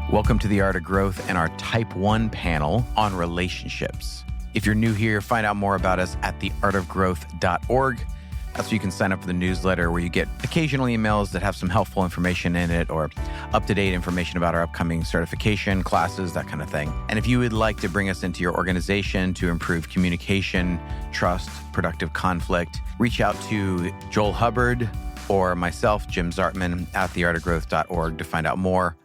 Welcome to the Art of Growth and our Type 1 panel on relationships. If you're new here, find out more about us at theartofgrowth.org. That's where you can sign up for the newsletter where you get occasional emails that have some helpful information in it or up-to-date information about our upcoming certification, classes, that kind of thing. And if you would like to bring us into your organization to improve communication, trust, productive conflict, reach out to Joel Hubbard or myself, Jim Zartman, at theartofgrowth.org to find out more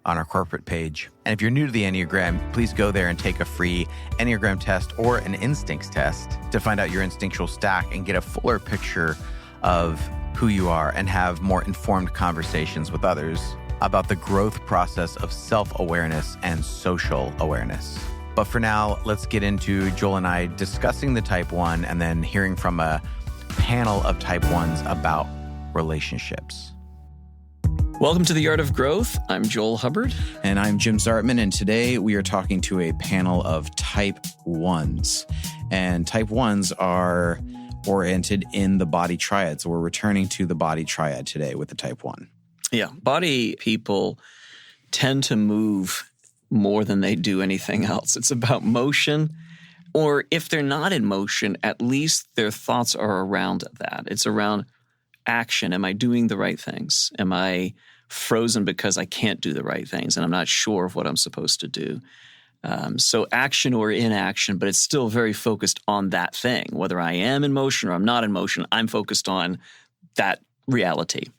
on our corporate page. And if you're new to the Enneagram, please go there and take a free Enneagram test or an instincts test to find out your instinctual stack and get a fuller picture of who you are and have more informed conversations with others about the growth process of self-awareness and social awareness. But for now, let's get into Joel and I discussing the Type 1 and then hearing from a panel of Type 1s about relationships. Welcome to the Art of Growth. I'm Joel Hubbard. And I'm Jim Zartman. And today we are talking to a panel of Type 1s. And Type 1s are oriented in the body triad. So we're returning to the body triad today with the Type 1. Yeah. Body people tend to move more than they do anything else. It's about motion. Or if they're not in motion, at least their thoughts are around that. It's around action. Am I doing the right things? Am I frozen because I can't do the right things and I'm not sure of what I'm supposed to do? So action or inaction, but it's still very focused on that thing. Whether I am in motion or I'm not in motion, I'm focused on that reality.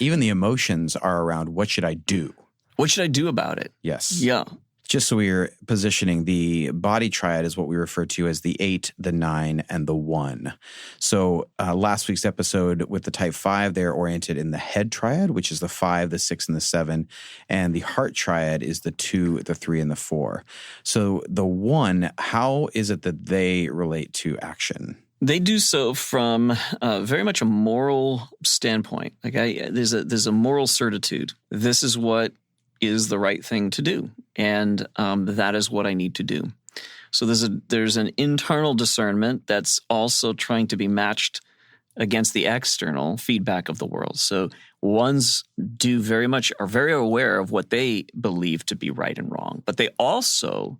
Even the emotions are around what should I do? What should I do about it? Yes. Yeah. Just so we're positioning, the body triad is what we refer to as the 8, the 9, and the 1. So last week's episode with the Type 5, they're oriented in the head triad, which is the 5, the 6, and the 7. And the heart triad is the 2, the 3, and the 4. So the 1, how is it that they relate to action? They do so from very much a moral standpoint. There's a moral certitude. This is what is the right thing to do, and that is what I need to do. So there's an internal discernment that's also trying to be matched against the external feedback of the world. So ones are very aware of what they believe to be right and wrong, but they also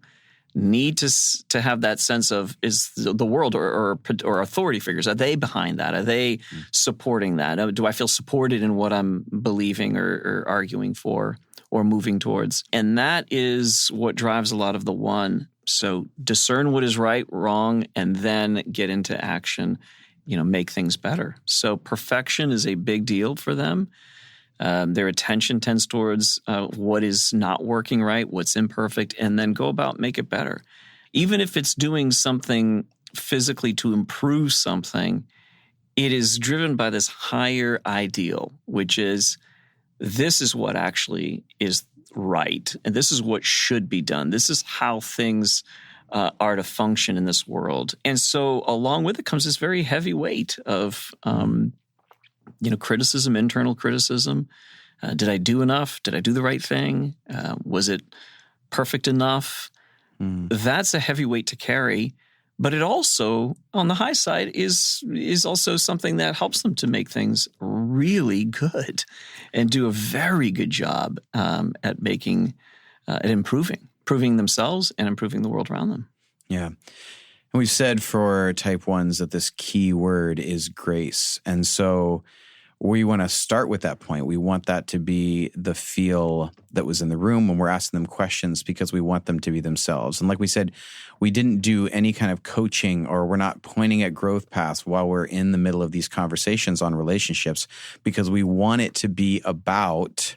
need to have that sense of, is the world or authority figures, are they behind that? Are they supporting that? Do I feel supported in what I'm believing or arguing for or moving towards? And that is what drives a lot of the 1. So discern what is right, wrong, and then get into action, make things better. So perfection is a big deal for them. Their attention tends towards what is not working right, what's imperfect, and then go about make it better. Even if it's doing something physically to improve something, it is driven by this higher ideal, which is this is what actually is right, and this is what should be done. This is how things are to function in this world. And so along with it comes this very heavy weight of criticism, internal criticism. Did I do enough? Did I do the right thing? Was it perfect enough? That's a heavy weight to carry. But it also, on the high side, is also something that helps them to make things really good and do a very good job at improving themselves and improving the world around them. Yeah. And we've said for Type 1s that this key word is grace. And so we want to start with that point. We want that to be the feel that was in the room when we're asking them questions, because we want them to be themselves. And like we said, we didn't do any kind of coaching, or we're not pointing at growth paths while we're in the middle of these conversations on relationships, because we want it to be about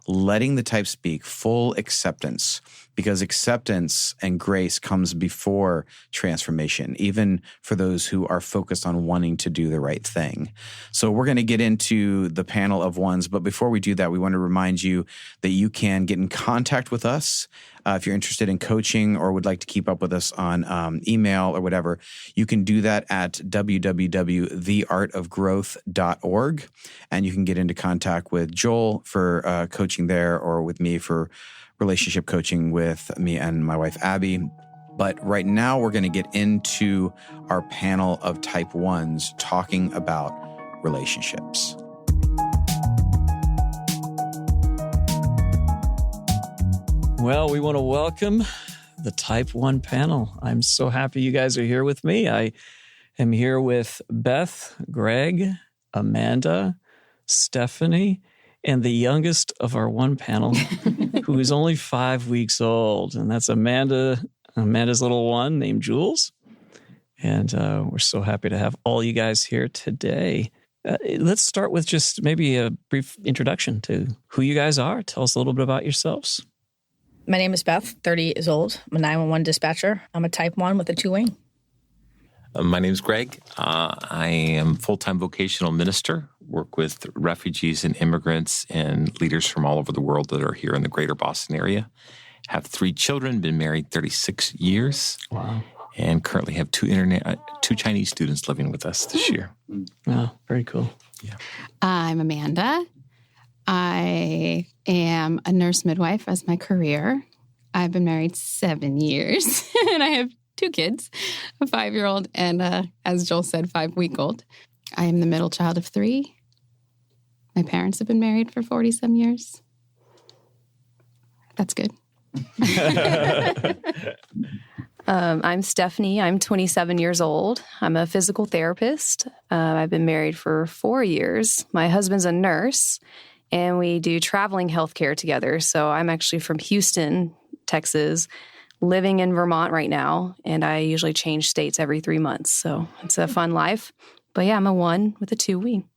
letting the type speak, full acceptance, because acceptance and grace comes before transformation, even for those who are focused on wanting to do the right thing. So we're going to get into the panel of 1s, but before we do that, we want to remind you that you can get in contact with us if you're interested in coaching or would like to keep up with us on email or whatever. You can do that at www.theartofgrowth.org, and you can get into contact with Joel for coaching there, or with me for relationship coaching with me and my wife, Abby. But right now, we're going to get into our panel of Type 1s talking about relationships. Well, we want to welcome the Type 1 panel. I'm so happy you guys are here with me. I am here with Beth, Greg, Amanda, Stephanie, and the youngest of our one panel, who is only 5 weeks old. And that's Amanda's little one named Jules. And we're so happy to have all you guys here today. Let's start with just maybe a brief introduction to who you guys are. Tell us a little bit about yourselves. My name is Beth, 30 years old. I'm a 911 dispatcher. I'm a Type 1 with a 2-wing. My name is Greg. I am full-time vocational minister, work with refugees and immigrants and leaders from all over the world that are here in the greater Boston area. Have 3 children, been married 36 years. Wow. And currently have 2 Chinese students living with us this year. Oh, very cool. Yeah. I'm Amanda. I am a nurse midwife as my career. I've been married 7 years, and I have 2 kids, a 5-year-old and, as Joel said, 5-week-old. I am the middle child of 3. My parents have been married for 40-some years. That's good. I'm Stephanie. I'm 27 years old. I'm a physical therapist. I've been married for 4 years. My husband's a nurse, and we do traveling healthcare together. So I'm actually from Houston, Texas, living in Vermont right now, and I usually change states every 3 months. So it's a fun life. But yeah, I'm a 1 with a 2-wing.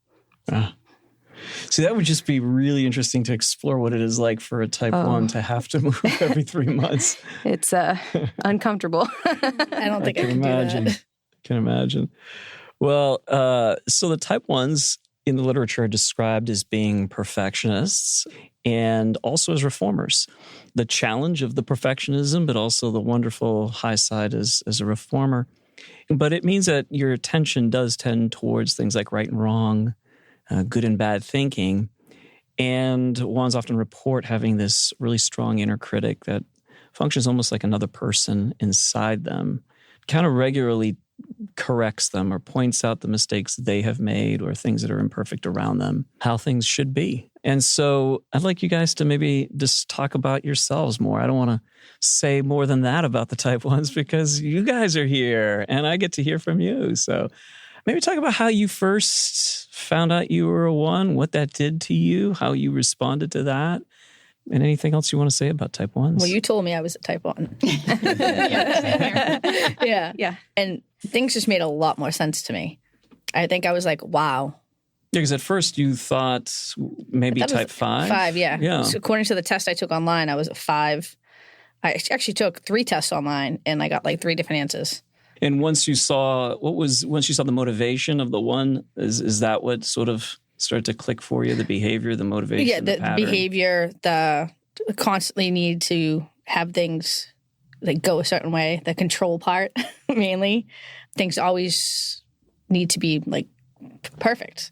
See, that would just be really interesting to explore what it is like for a Type 1 to have to move every 3 months. It's uncomfortable. I don't think I can imagine. do that. Can imagine. Well, so the Type 1s in the literature are described as being perfectionists and also as reformers. The challenge of the perfectionism, but also the wonderful high side as a reformer. But it means that your attention does tend towards things like right and wrong, good and bad thinking. And ones often report having this really strong inner critic that functions almost like another person inside them, kind of regularly corrects them or points out the mistakes they have made or things that are imperfect around them, how things should be. And so I'd like you guys to maybe just talk about yourselves more. I don't want to say more than that about the Type 1s because you guys are here and I get to hear from you. So maybe talk about how you first found out you were a 1, what that did to you, how you responded to that, and anything else you want to say about Type 1s. Well, you told me I was a Type 1. Yeah. And things just made a lot more sense to me. I think I was like, wow. Yeah, because at first you thought maybe Type 5? 5, yeah. Yeah. So according to the test I took online, I was a 5. I actually took 3 tests online, and I got like 3 different answers. And once you saw the motivation of the 1, is that what sort of started to click for you? The behavior, the motivation, Yeah, the pattern? behavior, the constantly need to have things like go a certain way, the control part mainly. Things always need to be like perfect.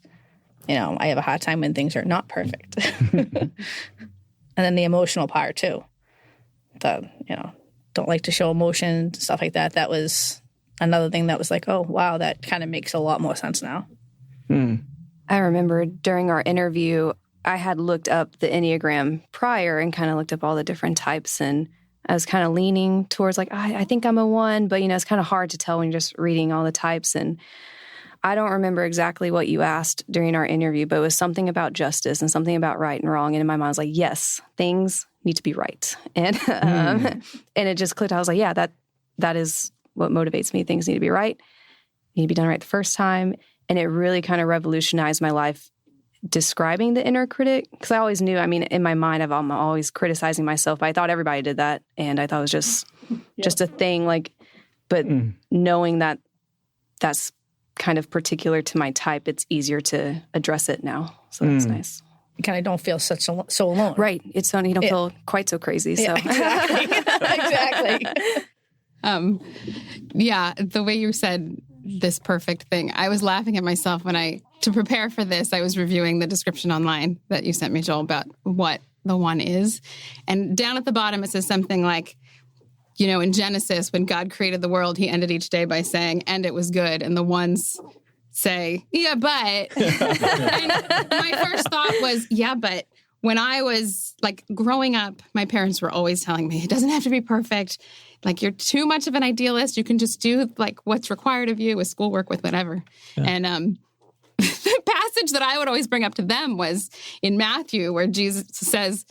You know, I have a hard time when things are not perfect. And then the emotional part too. Don't like to show emotion, stuff like that. That was another thing that was like, oh, wow, that kind of makes a lot more sense now. I remember during our interview, I had looked up the Enneagram prior and kind of looked up all the different types. And I was kind of leaning towards like, I think I'm a 1, but, it's kind of hard to tell when you're just reading all the types. And I don't remember exactly what you asked during our interview, but it was something about justice and something about right and wrong. And in my mind, I was like, yes, things need to be right. And and it just clicked. I was like, yeah, that is what motivates me. Things need to be right. Need to be done right the first time. And it really kind of revolutionized my life describing the inner critic. Because I always knew, in my mind, I'm always criticizing myself. But I thought everybody did that. And I thought it was just a thing. But knowing that that's kind of particular to my type, it's easier to address it now. So that's nice. You kind of don't feel so alone. Right. It's you don't feel quite so crazy. So exactly. Exactly. The way you said this perfect thing, I was laughing at myself when to prepare for this, I was reviewing the description online that you sent me, Joel, about what the 1 is. And down at the bottom, it says something like, in Genesis, when God created the world, he ended each day by saying, and it was good. And the 1s say, yeah, but. And my first thought was, yeah, but when I was like growing up, my parents were always telling me, it doesn't have to be perfect. Like, you're too much of an idealist. You can just do like what's required of you with schoolwork, with whatever. Yeah. And the passage that I would always bring up to them was in Matthew, where Jesus says,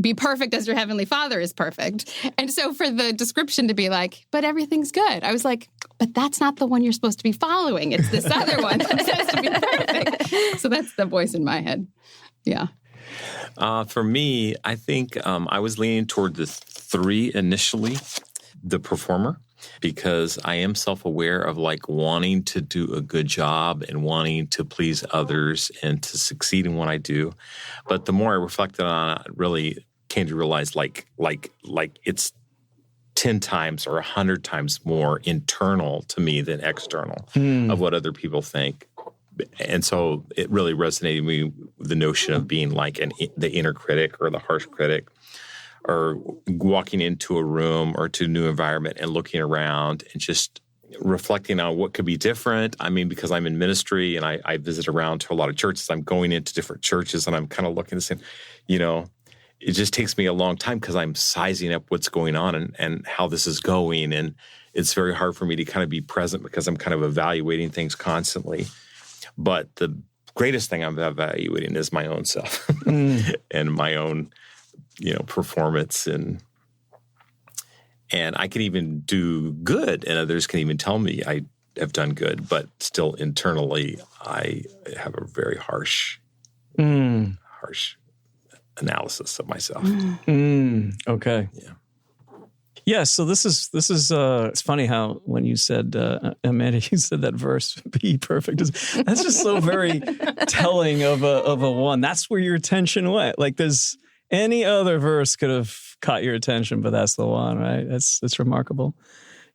be perfect as your heavenly Father is perfect. And so for the description to be like, but everything's good, I was like, but that's not the one you're supposed to be following. It's this other one that says to be perfect. So that's the voice in my head. Yeah. For me, I think I was leaning toward the 3 initially, the performer, because I am self-aware of like wanting to do a good job and wanting to please others and to succeed in what I do. But the more I reflected on it, I really came to realize like it's 10 times or 100 times more internal to me than external of what other people think. And so it really resonated with me, the notion of being like the inner critic or the harsh critic, or walking into a room or to a new environment and looking around and just reflecting on what could be different. I mean, because I'm in ministry and I visit around to a lot of churches, I'm going into different churches and I'm kind of looking and saying, it just takes me a long time because I'm sizing up what's going on and how this is going. And it's very hard for me to kind of be present because I'm kind of evaluating things constantly. But the greatest thing I'm evaluating is my own self and my own, performance. And I can even do good, and others can even tell me I have done good, but still internally I have a very harsh analysis of myself. Okay. Yeah. Yeah, so this is it's funny how when you said, Amanda, you said that verse, be perfect. That's just so very telling of a one. That's where your attention went. Like there's any other verse could have caught your attention, but that's the one, right? That's remarkable.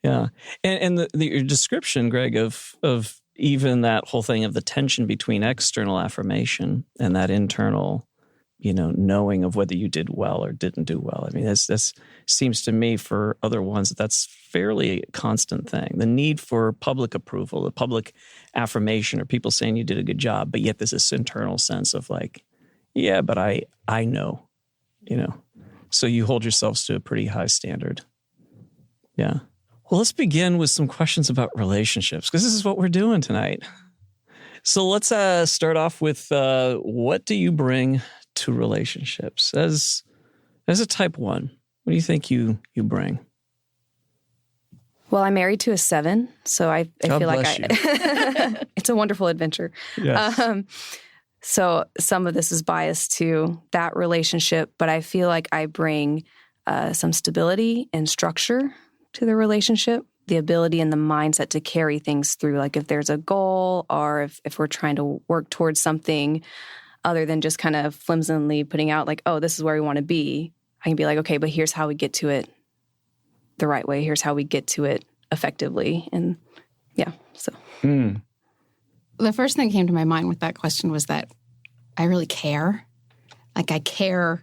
Yeah. And your description, Greg, of even that whole thing of the tension between external affirmation and that internal knowing of whether you did well or didn't do well. I mean, this seems to me for other ones that's fairly a constant thing. The need for public approval, the public affirmation, or people saying you did a good job, but yet there's this internal sense of like, yeah, but I know, So you hold yourselves to a pretty high standard. Yeah. Well, let's begin with some questions about relationships, because this is what we're doing tonight. So let's start off with what do you bring to relationships as a type 1? What do you think you bring? Well, I'm married to a 7, so I God feel like bless you. it's a wonderful adventure. Yes. So some of this is biased to that relationship, but I feel like I bring some stability and structure to the relationship, the ability and the mindset to carry things through. Like if there's a goal or if we're trying to work towards something other than just kind of flimsily putting out like, oh, this is where we want to be, I can be like, okay, but here's how we get to it the right way. Here's how we get to it effectively. And yeah, so. The first thing that came to my mind with that question was that I really care. Like I care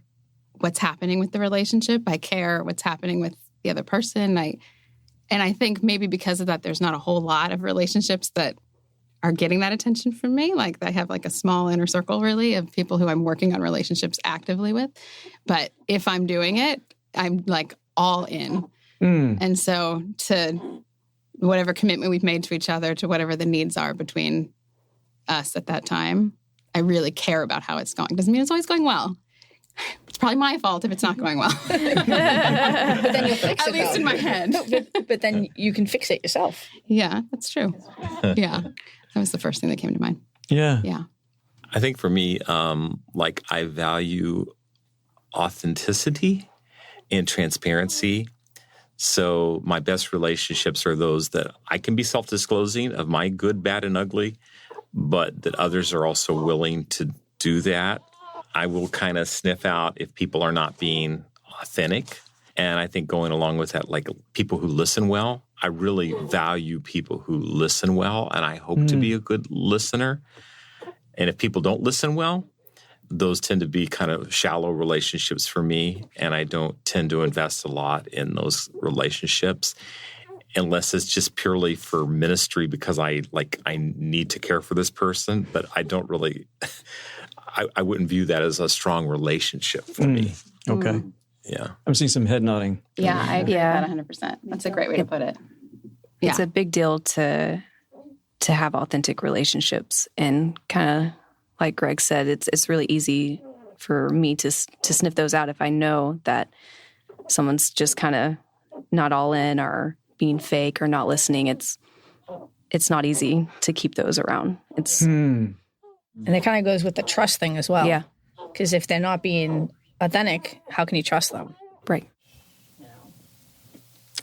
what's happening with the relationship. I care what's happening with the other person. And I think maybe because of that, there's not a whole lot of relationships that are getting that attention from me. Like I have like a small inner circle really of people who I'm working on relationships actively with. But if I'm doing it, I'm like all in. And so to whatever commitment we've made to each other, to whatever the needs are between us at that time, I really care about how it's going. Doesn't mean it's always going well. It's probably my fault if it's not going well. But then you'll fix it. At least in my head. But then you can fix it yourself. Yeah, that's true. Yeah. That was the first thing that came to mind. Yeah. Yeah. I think for me, I value authenticity and transparency. So my best relationships are those that I can be self-disclosing of my good, bad, and ugly, but that others are also willing to do that. I will kind of sniff out if people are not being authentic. And I think going along with that, like people who listen well, I really value people who listen well, and I hope to be a good listener. And if people don't listen well, those tend to be kind of shallow relationships for me, and I don't tend to invest a lot in those relationships unless it's just purely for ministry because I need to care for this person, but I don't really I wouldn't view that as a strong relationship for me. Okay. Yeah. I'm seeing some head nodding. Yeah, I agree Yeah. with that 100%. That's a great way to put it. It's a big deal to have authentic relationships, and kind of like Greg said, it's really easy for me to sniff those out if I know that someone's just kind of not all in or being fake or not listening. It's not easy to keep those around. It's And it kind of goes with the trust thing as well. yeah, Because if they're not being authentic, how can you trust them? right.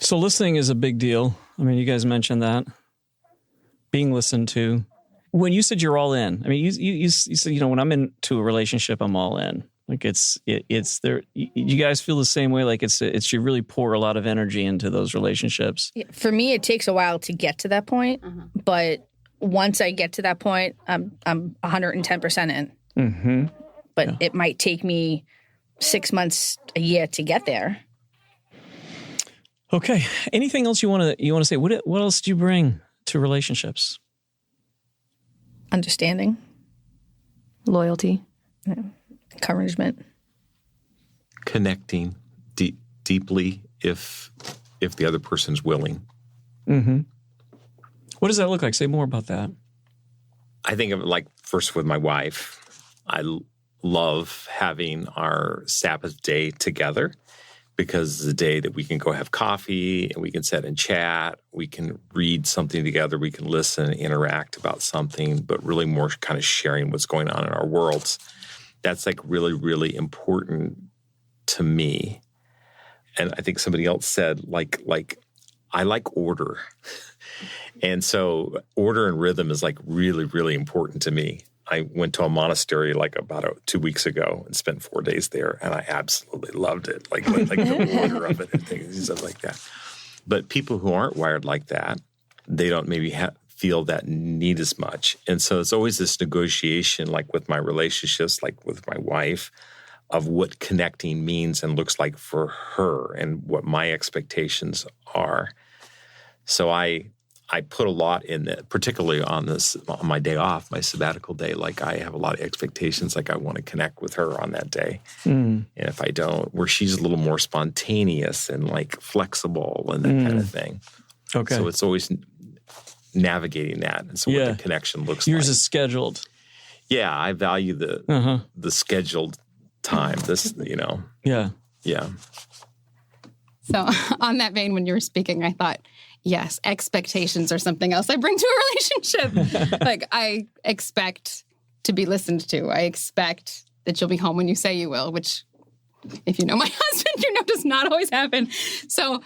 So listening is a big deal. I mean, you guys mentioned that. Being listened to. When you said you're all in, I mean, you said, you know, when I'm into a relationship, I'm all in. Like it's there. You guys feel the same way? Like it's you really pour a lot of energy into those relationships. Yeah, for me, it takes a while to get to that point. But once I get to that point, I'm 110% in. Mm-hmm. But it might take me 6 months, a year to get there. Okay. Anything else you want to say? What else do you bring to relationships? Understanding, Loyalty. encouragement. Connecting deeply if the other person's willing. Mm-hmm. What does that look like? Say more about that. I think of it like first with my wife. I love having our Sabbath day together because it's a day that we can go have coffee and we can sit and chat. We can read something together. We can listen and interact about something, but really more kind of sharing what's going on in our worlds. That's like really, really important to me. And I think somebody else said like I like order. And so order and rhythm is like really, really important to me. I went to a monastery like about 2 weeks ago and spent 4 days there, and I absolutely loved it. Like the order of it and things and stuff like that. But people who aren't wired like that, they don't maybe feel that need as much. And so it's always this negotiation, like with my relationships, like with my wife, of what connecting means and looks like for her and what my expectations are. So I put a lot in that, particularly on my day off, my sabbatical day. Like I have a lot of expectations. Like I want to connect with her on that day. And if I don't, where she's a little more spontaneous and like flexible and that kind of thing. Okay. So it's always navigating that. And so what the connection looks like. Yours is scheduled. Yeah, I value the scheduled time. Yeah. Yeah. So on that vein, when you were speaking, I thought, yes, expectations are something else I bring to a relationship. Like I expect to be listened to. I expect that you'll be home when you say you will, which if you know my husband, you know does not always happen. So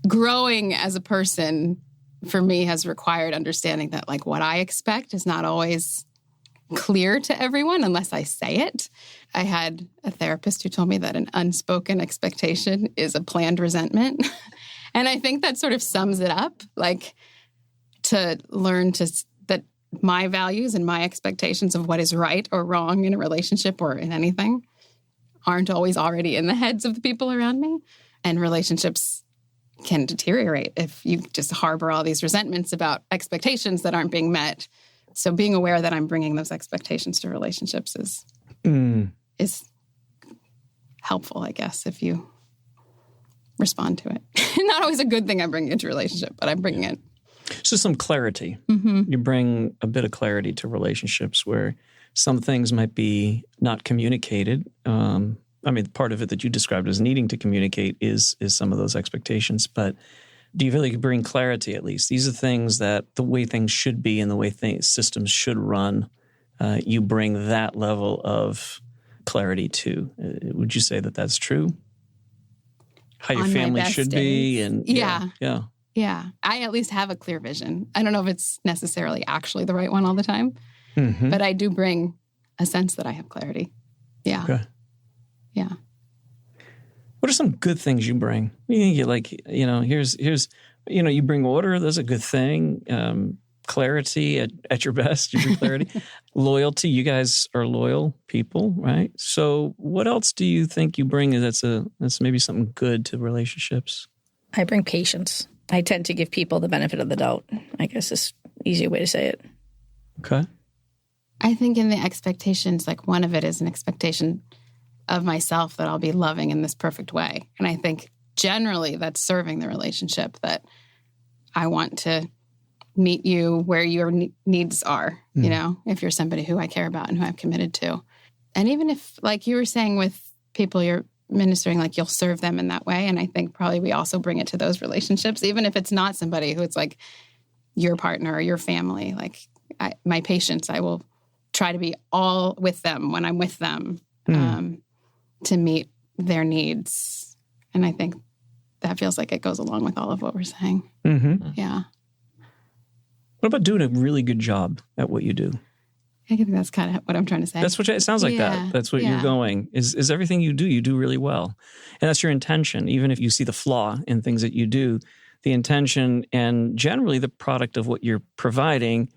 growing as a person for me has required understanding that like what I expect is not always clear to everyone unless I say it. I had a therapist who told me that an unspoken expectation is a planned resentment. And I think that sort of sums it up, like to learn that my values and my expectations of what is right or wrong in a relationship or in anything aren't always already in the heads of the people around me. And relationships can deteriorate if you just harbor all these resentments about expectations that aren't being met. So being aware that I'm bringing those expectations to relationships is helpful, I guess, if you respond to it. Not always a good thing I bring into a relationship, but I'm bringing it. So some clarity. Mm-hmm. You bring a bit of clarity to relationships where some things might be not communicated. I mean, part of it that you described as needing to communicate is some of those expectations, but do you really bring clarity at least? These are things that the way things should be and the way systems should run, you bring that level of clarity to. Would you say that that's true? How your On my family best should days. be? And Yeah. Yeah. I at least have a clear vision. I don't know if it's necessarily actually the right one all the time, Mm-hmm. but I do bring a sense that I have clarity. Yeah. Okay. Yeah. What are some good things you bring? You like, here's, you bring order. That's a good thing. Clarity at your best. You bring clarity. Loyalty. You guys are loyal people, right? So what else do you think you bring that's maybe something good to relationships? I bring patience. I tend to give people the benefit of the doubt, I guess is an easier way to say it. Okay. I think in the expectations, like one of it is an expectation of myself that I'll be loving in this perfect way. And I think generally that's serving the relationship, that I want to meet you where your needs are, you know, if you're somebody who I care about and who I'm committed to. And even if, like you were saying, with people you're ministering, like you'll serve them in that way. And I think probably we also bring it to those relationships, even if it's not somebody who it's like your partner or your family. Like my patients, I will try to be all with them when I'm with them to meet their needs. And I think that feels like it goes along with all of what we're saying. Mm-hmm. Yeah. What about doing a really good job at what you do? I think that's kind of what I'm trying to say. That's what it sounds like. Yeah. That's what you're going. Is everything you do really well. And that's your intention. Even if you see the flaw in things that you do, the intention and generally the product of what you're providing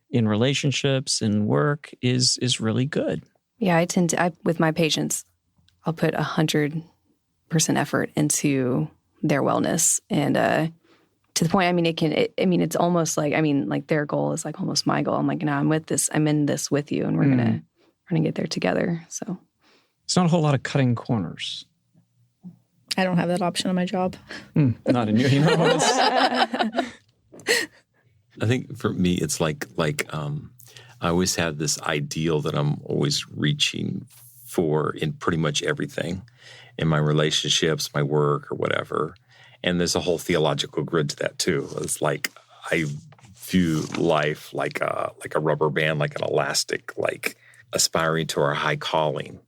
in relationships and work is really good. Yeah, I tend to, with my patients, I'll put 100% effort into their wellness. And to the point, I mean, it's almost like, like their goal is like almost my goal. I'm like, no, I'm in this with you, and we're gonna get there together. So it's not a whole lot of cutting corners. I don't have that option on my job. Not in your, you know what it's... I think for me, it's like I always have this ideal that I'm always reaching for in pretty much everything, in my relationships, my work, or whatever. And there's a whole theological grid to that too. It's like I view life like a rubber band, like an elastic, like aspiring to our high calling.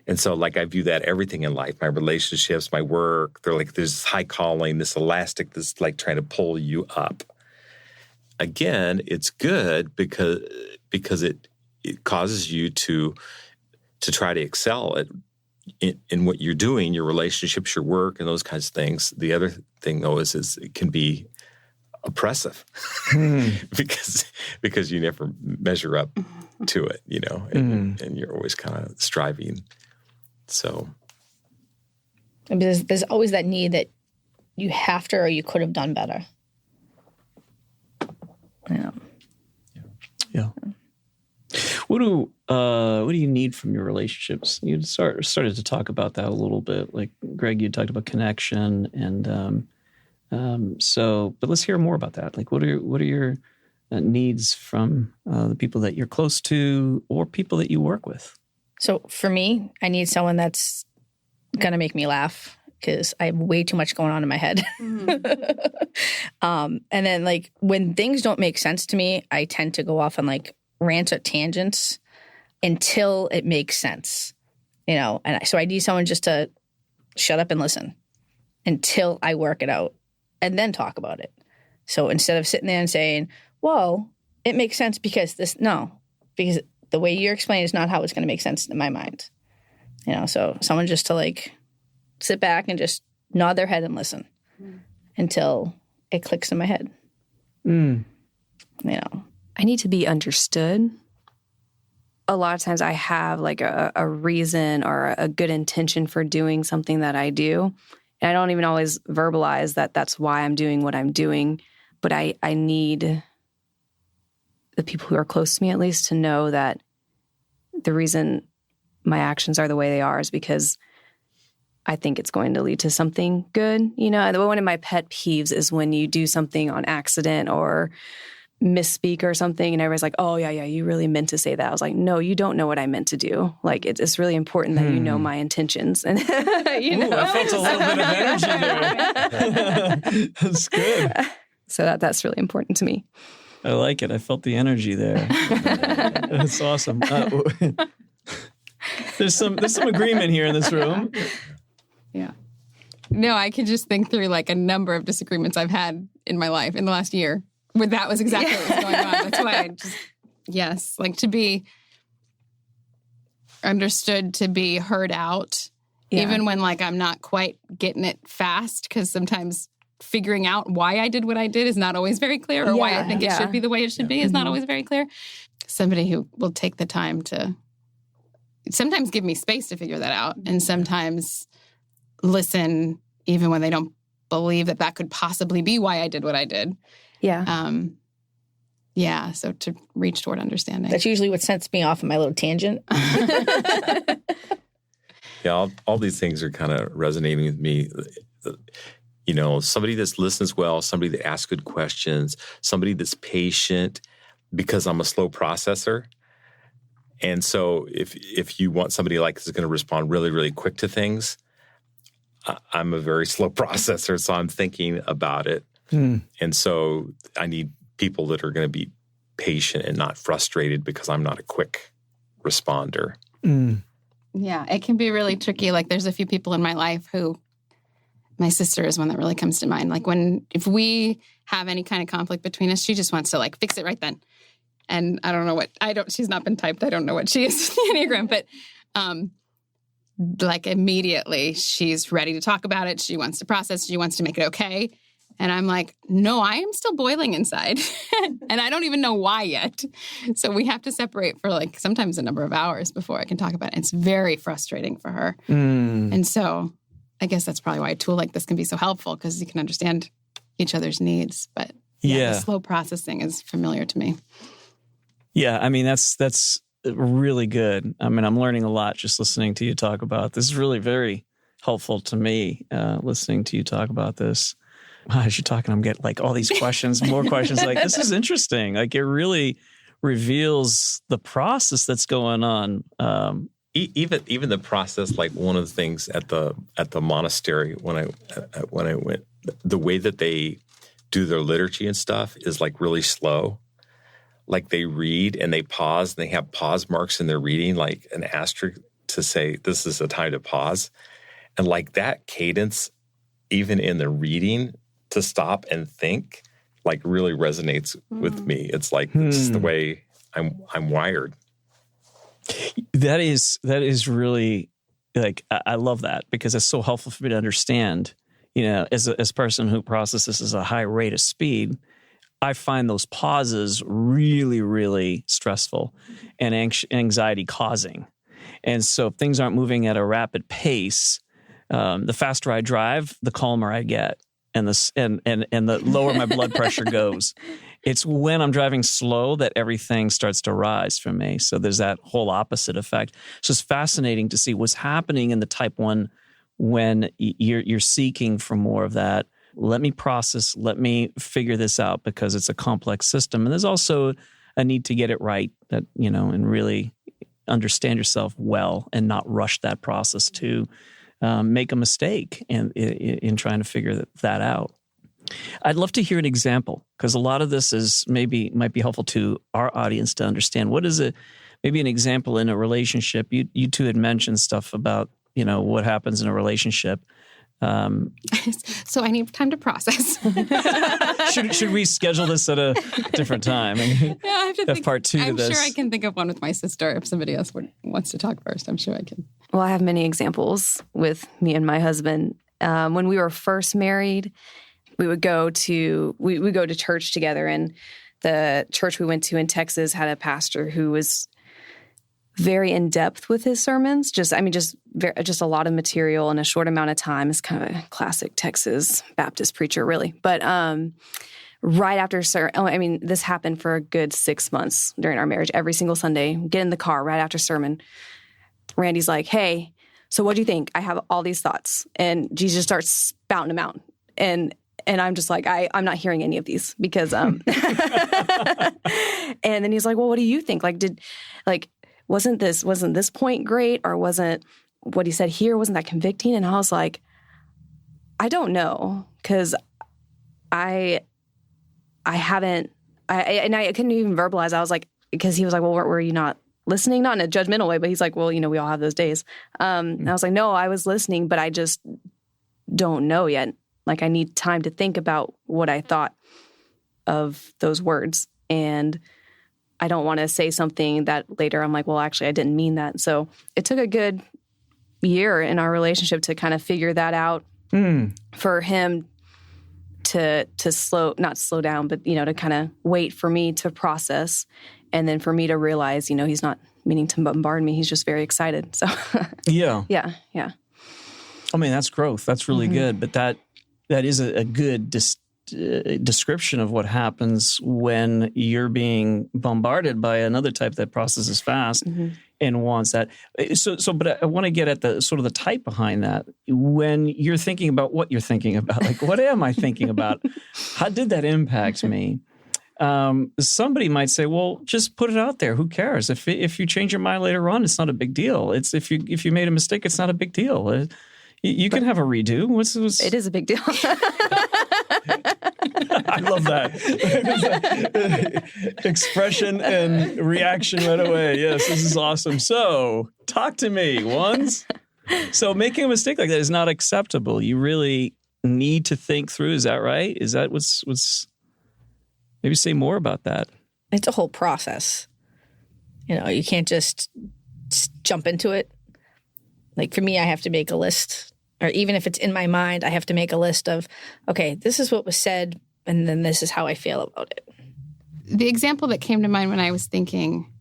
And so like I view that everything in life, my relationships, my work, they're like this high calling, this elastic, this like trying to pull you up. Again, it's good because it causes you to try to excel at in what you're doing, your relationships, your work, and those kinds of things. The other thing, though, is it can be oppressive because you never measure up to it, you know, and you're always kind of striving. So there's always that need that you have to or you could have done better. Yeah. What do you need from your relationships? You started to talk about that a little bit. Like Greg, you talked about connection, and but let's hear more about that. Like, what are your needs from the people that you're close to or people that you work with? So for me, I need someone that's gonna make me laugh, because I have way too much going on in my head. And then like when things don't make sense to me, I tend to go off on like rants or tangents until it makes sense, you know? And so I need someone just to shut up and listen until I work it out and then talk about it. So instead of sitting there and saying, well, it makes sense because because the way you're explaining is not how it's going to make sense in my mind, you know? So someone just to like sit back and just nod their head and listen until it clicks in my head. You know, I need to be understood. A lot of times I have like a reason or a good intention for doing something that I do. And I don't even always verbalize that that's why I'm doing what I'm doing. But I need the people who are close to me, at least, to know that the reason my actions are the way they are is because I think it's going to lead to something good. You know, one of my pet peeves is when you do something on accident or misspeak or something, and everybody's like, oh, yeah, you really meant to say that. I was like, no, you don't know what I meant to do. Like, it's really important that you know my intentions. And you know? I felt a little bit of energy there. That's good. So that's really important to me. I like it. I felt the energy there. That's awesome. There's some agreement here in this room. Yeah. No, I can just think through like a number of disagreements I've had in my life in the last year where that was exactly what was going on. That's why like to be understood, to be heard out, even when like I'm not quite getting it fast, because sometimes figuring out why I did what I did is not always very clear, or why I think it should be the way it should be is not always very clear. Somebody who will take the time to sometimes give me space to figure that out, and sometimes listen even when they don't believe that could possibly be why I did what I did. Yeah. Yeah, so to reach toward understanding. That's usually what sends me off on my little tangent. Yeah, all these things are kind of resonating with me. You know, somebody that listens well, somebody that asks good questions, somebody that's patient, because I'm a slow processor. And so if you want somebody like that's going to respond really, really quick to things, I'm a very slow processor, so I'm thinking about it. And so I need people that are going to be patient and not frustrated because I'm not a quick responder. Yeah, it can be really tricky. Like there's a few people in my life who, my sister is one that really comes to mind. Like if we have any kind of conflict between us, she just wants to like fix it right then. And I don't know she's not been typed. I don't know what she is in the Enneagram, but like immediately she's ready to talk about it. She wants to process. She wants to make it okay. And I'm like, no, I am still boiling inside. And I don't even know why yet. So we have to separate for like sometimes a number of hours before I can talk about it. And it's very frustrating for her. And so I guess that's probably why a tool like this can be so helpful, because you can understand each other's needs. But the slow processing is familiar to me. Yeah, I mean, that's really good. I mean, I'm learning a lot just listening to you talk about this. Is really very helpful to me, listening to you talk about this. As you're talking, I'm getting like all these questions, more questions. Like, this is interesting. Like, it really reveals the process that's going on. Even the process, like one of the things at the monastery when I went, the way that they do their liturgy and stuff is like really slow. Like they read and they pause, and they have pause marks in their reading, like an asterisk to say this is a time to pause. And like that cadence, even in the reading, to stop and think, like really resonates with me. It's like this is the way I'm wired. That is really, like, I love that, because it's so helpful for me to understand. You know, as a person who processes at a high rate of speed, I find those pauses really, really stressful and anxiety causing. And so if things aren't moving at a rapid pace, the faster I drive, the calmer I get, and the lower my blood pressure goes. It's when I'm driving slow that everything starts to rise for me. So there's that whole opposite effect. So it's fascinating to see what's happening in the type 1 when you're seeking for more of that. Let me process, let me figure this out, because it's a complex system. And there's also a need to get it right, that, you know, and really understand yourself well and not rush that process to make a mistake in trying to figure that out. I'd love to hear an example, because a lot of this might be helpful to our audience to understand. What is maybe an example in a relationship? You two had mentioned stuff about, you know, what happens in a relationship. So I need time to process. Should we schedule this at a different time? I mean, yeah, I have to think, part 2 to this. I'm sure I can think of one with my sister. If somebody else wants to talk first, I'm sure I can. Well, I have many examples with me and my husband. When we were first married, we would go to church together, and the church we went to in Texas had a pastor who was very in depth with his sermons. Just a lot of material in a short amount of time. It's kind of a classic Texas Baptist preacher, really. But right after this happened for a good 6 months during our marriage. Every single Sunday, get in the car right after sermon, Randy's like, "Hey, so what do you think? I have all these thoughts," and Jesus starts spouting them out, and I'm just like, I'm not hearing any of these, because and then he's like, "Well, what do you think? Wasn't this point great, or wasn't what he said here, wasn't that convicting?" And I was like, I don't know, because I couldn't even verbalize. I was like, because he was like, "Well, were you not listening?" Not in a judgmental way, but he's like, "Well, you know, we all have those days." And I was like, "No, I was listening, but I just don't know yet. Like, I need time to think about what I thought of those words, and I don't want to say something that later I'm like, well, actually, I didn't mean that." So it took a good year in our relationship to kind of figure that out, for him to not slow down, but, you know, to kind of wait for me to process, and then for me to realize, you know, he's not meaning to bombard me. He's just very excited. So yeah. Yeah. I mean, that's growth. That's really good. But that is a good description of what happens when you're being bombarded by another type that processes fast and wants that. But I want to get at the sort of the type behind that. When you're thinking about what you're thinking about, like, what am I thinking about? How did that impact me? Somebody might say, well, just put it out there. Who cares? If you change your mind later on, it's not a big deal. It's if you made a mistake, it's not a big deal. You can have a redo. It is a big deal. I love that. Expression and reaction right away. Yes, this is awesome. So, talk to me, ones. So, making a mistake like that is not acceptable. You really need to think through. Is that right? Is that what's maybe say more about that? It's a whole process. You can't just jump into it. Like for me, I have to make a list, or even if it's in my mind, I have to make a list of, okay, this is what was said, and then this is how I feel about it. The example that came to mind when I was thinking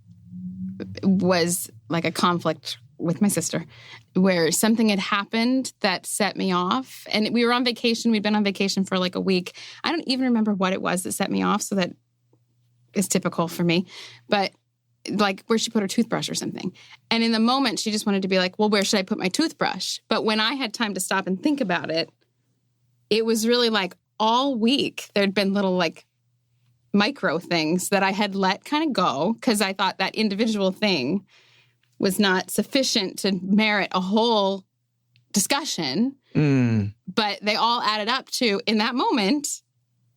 was like a conflict with my sister where something had happened that set me off. And we were on vacation. We'd been on vacation for like a week. I don't even remember what it was that set me off, so that is typical for me. But like where she put her toothbrush or something. And in the moment, she just wanted to be like, well, where should I put my toothbrush? But when I had time to stop and think about it, it was really like all week there'd been little like micro things that I had let kind of go because I thought that individual thing was not sufficient to merit a whole discussion. But they all added up to, in that moment,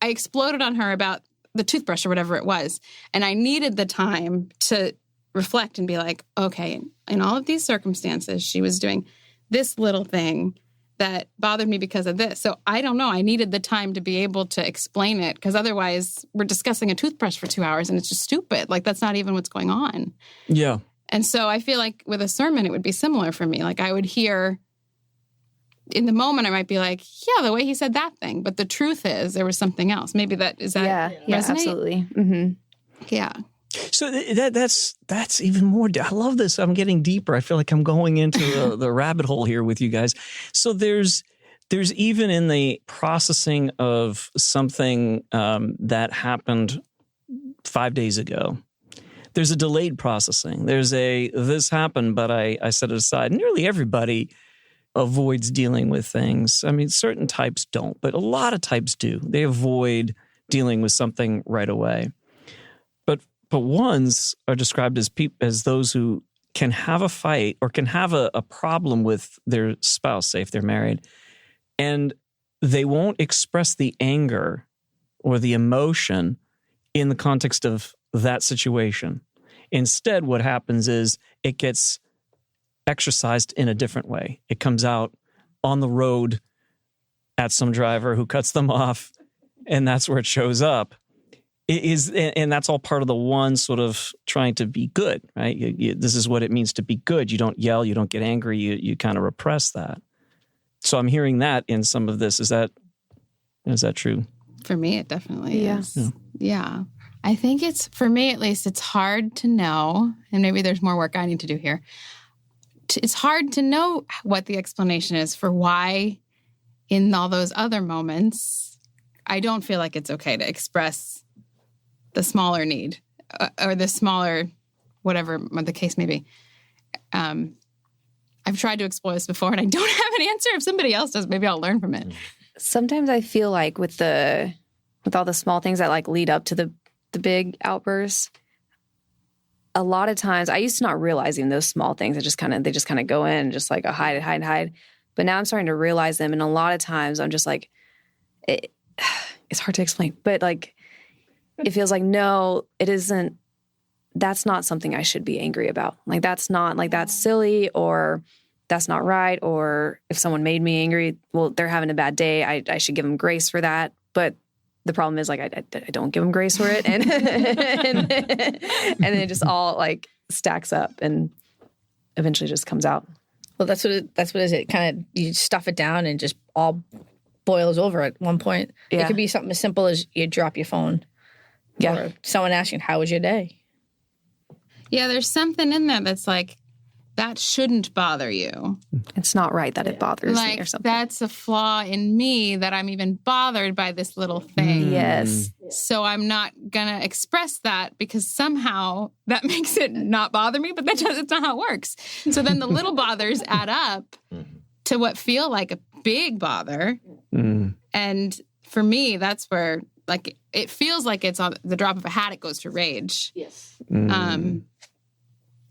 I exploded on her about the toothbrush or whatever it was. And I needed the time to reflect and be like, okay, in all of these circumstances, she was doing this little thing that bothered me because of this. So I don't know. I needed the time to be able to explain it because otherwise we're discussing a toothbrush for 2 hours and it's just stupid. Like that's not even what's going on. Yeah. And so I feel like with a sermon, it would be similar for me. Like I would hear in the moment, I might be like, yeah, the way he said that thing. But the truth is there was something else. Maybe that resonate? Absolutely. Mm-hmm. Yeah. So that's even more. I love this. I'm getting deeper. I feel like I'm going into the rabbit hole here with you guys. So there's even in the processing of something that happened 5 days ago, there's a delayed processing. There's this happened, but I set it aside. Nearly everybody avoids dealing with things. I mean, certain types don't, but a lot of types do. They avoid dealing with something right away. But ones are described as those who can have a fight or can have a problem with their spouse, say if they're married, and they won't express the anger or the emotion in the context of that situation. Instead, what happens is it gets exercised in a different way. It comes out on the road at some driver who cuts them off, and that's where it shows up. And that's all part of the one sort of trying to be good, right? This is what it means to be good. You don't yell, you don't get angry, you kind of repress that. So I'm hearing that in some of this. Is that true? For me, it definitely is. Yeah. I think it's, for me at least, it's hard to know, and maybe there's more work I need to do here. It's hard to know what the explanation is for why in all those other moments, I don't feel like it's okay to express the smaller need or the smaller, whatever the case may be. I've tried to explore this before and I don't have an answer. If somebody else does, maybe I'll learn from it. Sometimes I feel like with all the small things that like lead up to the big outbursts, a lot of times I used to not realizing those small things. They just kind of go in and just like hide. But now I'm starting to realize them. And a lot of times I'm just like, it's hard to explain, but like, it feels like, no, it isn't, that's not something I should be angry about. Like, that's not, like, that's silly or that's not right. Or if someone made me angry, well, they're having a bad day. I should give them grace for that. But the problem is, like, I don't give them grace for it. And and then it just all, like, stacks up and eventually just comes out. Well, that's what it is. It kind of, you stuff it down and just all boils over at one point. Yeah. It could be something as simple as you drop your phone. Yeah. Or someone asking, how was your day? Yeah, there's something in that that's like, that shouldn't bother you. It's not right that it bothers me or something. That's a flaw in me that I'm even bothered by this little thing. Yes. So I'm not going to express that because somehow that makes it not bother me, but that's not how it works. So then the little bothers add up to what feel like a big bother. And for me, that's where like it feels like it's on the drop of a hat, it goes to rage. Yes.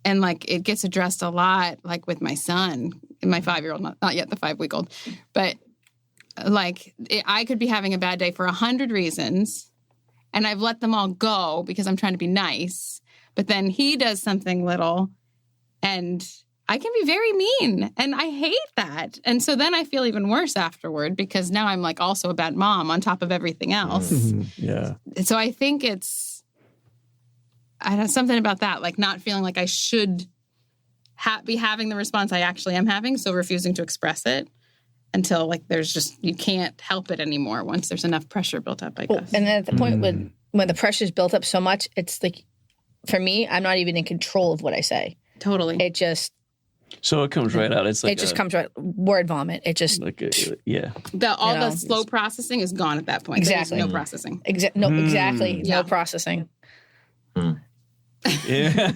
And like it gets addressed a lot, like with my son, my 5-year-old, not yet the 5-week-old, but like I could be having a bad day for 100 reasons, and I've let them all go because I'm trying to be nice. But then he does something little, and I can be very mean, and I hate that. And so then I feel even worse afterward because now I'm like also a bad mom on top of everything else. Yeah. So I think I have something about that, like not feeling like I should be having the response I actually am having, so refusing to express it until like there's just, you can't help it anymore once there's enough pressure built up, I guess. And then at the point when the pressure's built up so much, it's like, for me, I'm not even in control of what I say. Totally. It just... So it comes right out. It's like it just comes right, word vomit. It just... yeah. The slow processing is gone at that point. Exactly. There's no processing. Exactly. Yeah. No processing. Yeah.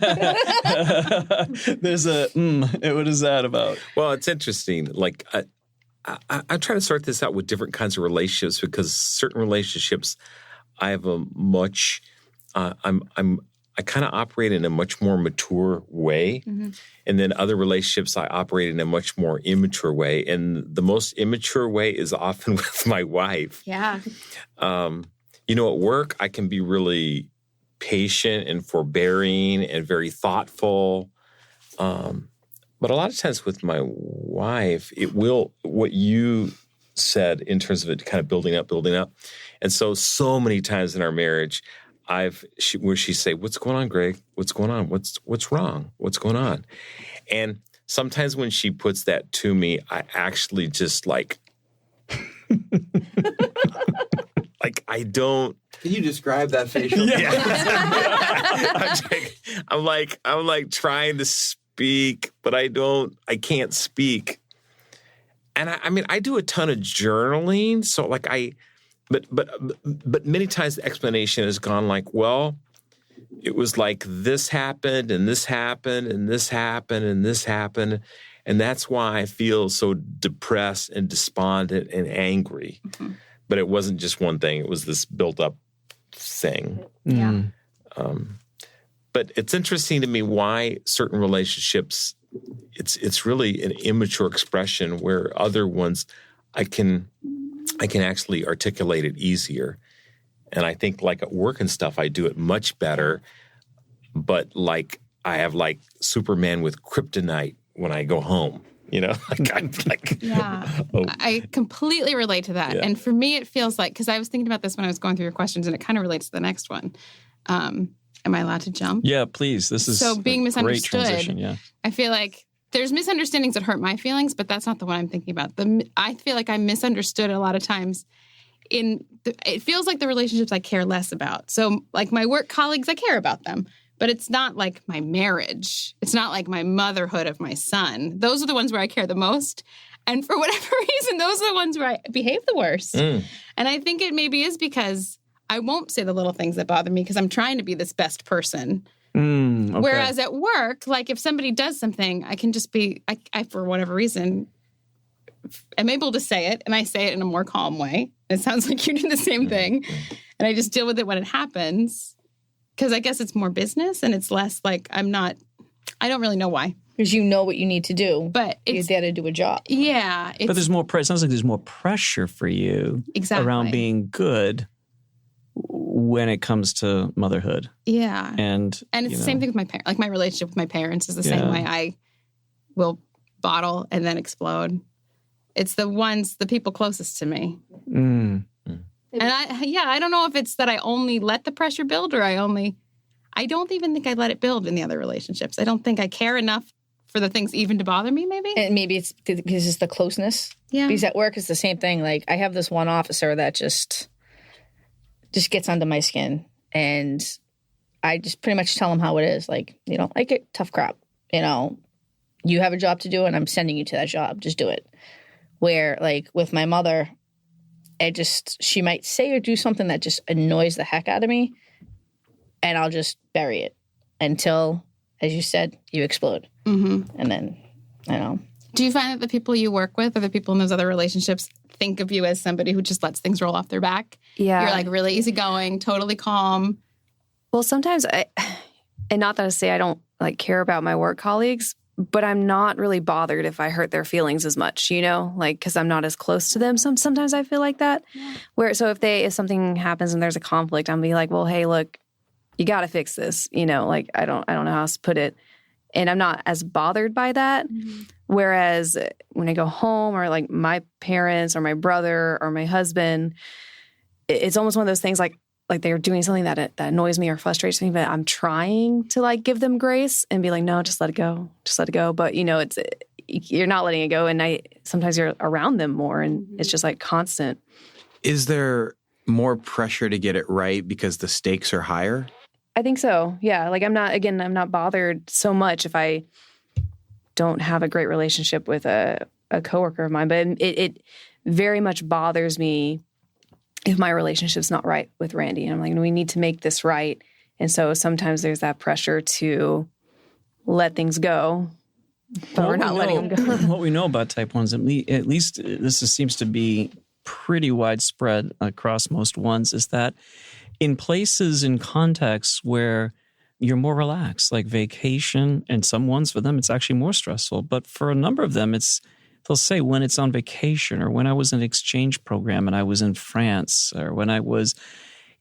There's a, what is that about? Well, it's interesting. Like, I'm trying to sort this out with different kinds of relationships because certain relationships, I have a much, I kind of operate in a much more mature way. And then other relationships, I operate in a much more immature way. And the most immature way is often with my wife. Yeah. At work, I can be really patient and forbearing and very thoughtful. But a lot of times with my wife, what you said in terms of it kind of building up. And so many times in our marriage, where she say, "What's going on, Greg? What's going on? What's wrong? What's going on?" And sometimes when she puts that to me, I actually just like I don't. Can you describe that facial? Yeah. I'm like trying to speak, but I can't speak. And I do a ton of journaling. So but many times the explanation has gone like, well, it was like this happened and this happened and this happened and this happened. And that's why I feel so depressed and despondent and angry. But it wasn't just one thing. It was this built up thing. Yeah. But it's interesting to me why certain relationships, it's really an immature expression where other ones I can actually articulate it easier. And I think like at work and stuff, I do it much better. But like I have like Superman with kryptonite when I go home. Yeah. I completely relate to that. Yeah. And for me, it feels like, because I was thinking about this when I was going through your questions, and it kind of relates to the next one. Am I allowed to jump? Yeah, please. This is so being misunderstood. Great transition, yeah. I feel like there's misunderstandings that hurt my feelings, but that's not the one I'm thinking about. I feel like I'm misunderstood a lot of times. It feels like the relationships I care less about. So like my work colleagues, I care about them. But it's not like my marriage. It's not like my motherhood of my son. Those are the ones where I care the most. And for whatever reason, those are the ones where I behave the worst. And I think it maybe is because I won't say the little things that bother me because I'm trying to be this best person. Okay. Whereas at work, like if somebody does something, I can just be, I for whatever reason, I'm able to say it. And I say it in a more calm way. It sounds like you do the same thing. And I just deal with it when it happens. Because I guess it's more business and it's less like I don't really know why. Because you know what you need to do. But you're there to do a job. Yeah. But there's more pressure. Sounds like there's more pressure for you around being good when it comes to motherhood. Yeah. And it's the same thing with my parents. Like my relationship with my parents is the same way. I will bottle and then explode. It's the people closest to me. And I don't know if it's that I only let the pressure build or I don't even think I let it build in the other relationships. I don't think I care enough for the things even to bother me, maybe. And maybe it's because it's the closeness. Yeah. Because at work it's the same thing. Like I have this one officer that just gets under my skin. And I just pretty much tell him how it is. Like, you don't like it, tough crap. You you have a job to do and I'm sending you to that job. Just do it. Where like with my mother, she might say or do something that just annoys the heck out of me, and I'll just bury it until, as you said, you explode. Mm-hmm. And then, Do you find that the people you work with or the people in those other relationships think of you as somebody who just lets things roll off their back? Yeah. You're like really easygoing, totally calm. Well, sometimes and not that I say I don't like care about my work colleagues, but I'm not really bothered if I hurt their feelings as much, like, because I'm not as close to them. Sometimes I feel like that. Yeah. So if something happens and there's a conflict, I'm be like, well, hey, look, you got to fix this. Like I don't know how else to put it, and I'm not as bothered by that. Mm-hmm. Whereas when I go home, or like my parents or my brother or my husband, it's almost one of those things like they're doing something that annoys me or frustrates me, but I'm trying to like give them grace and be like, no, just let it go. Just let it go. But you're not letting it go. And sometimes you're around them more, and it's just like constant. Is there more pressure to get it right because the stakes are higher? I think so. Yeah. Like I'm not bothered so much if I don't have a great relationship with a coworker of mine, but it very much bothers me if my relationship's not right with Randy. And I'm like, we need to make this right. And so sometimes there's that pressure to let things go, but we're not letting them go. What we know about type 1s, at least this seems to be pretty widespread across most ones, is that in places, in contexts where you're more relaxed, like vacation, and some ones for them, it's actually more stressful. But for a number of them, they'll say when it's on vacation, or when I was in an exchange program and I was in France, or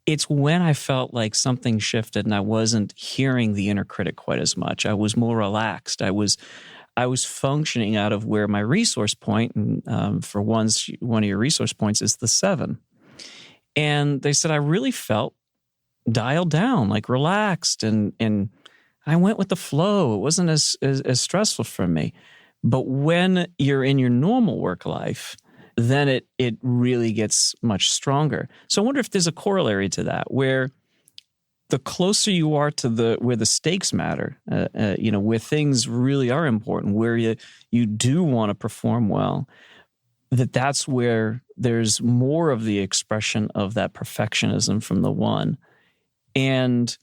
it's when I felt like something shifted and I wasn't hearing the inner critic quite as much. I was more relaxed. I was functioning out of where my resource point, and for one of your resource points is the 7. And they said, I really felt dialed down, like relaxed, and I went with the flow. It wasn't as stressful for me. But when you're in your normal work life, then it really gets much stronger. So I wonder if there's a corollary to that, where the closer you are to where the stakes matter, where things really are important, where you do want to perform well, that's where there's more of the expression of that perfectionism from the 1. And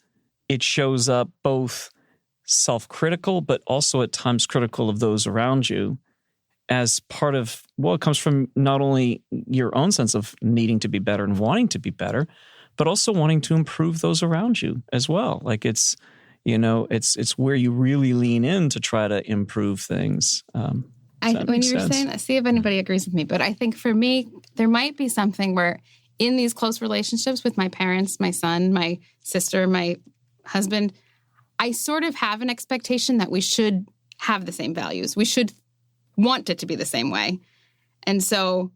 it shows up both self-critical, but also at times critical of those around you as part of, it comes from not only your own sense of needing to be better and wanting to be better, but also wanting to improve those around you as well. Like it's where you really lean in to try to improve things. When you were saying that, see if anybody agrees with me, but I think for me, there might be something where in these close relationships with my parents, my son, my sister, my husband, I sort of have an expectation that we should have the same values. We should want it to be the same way. And so,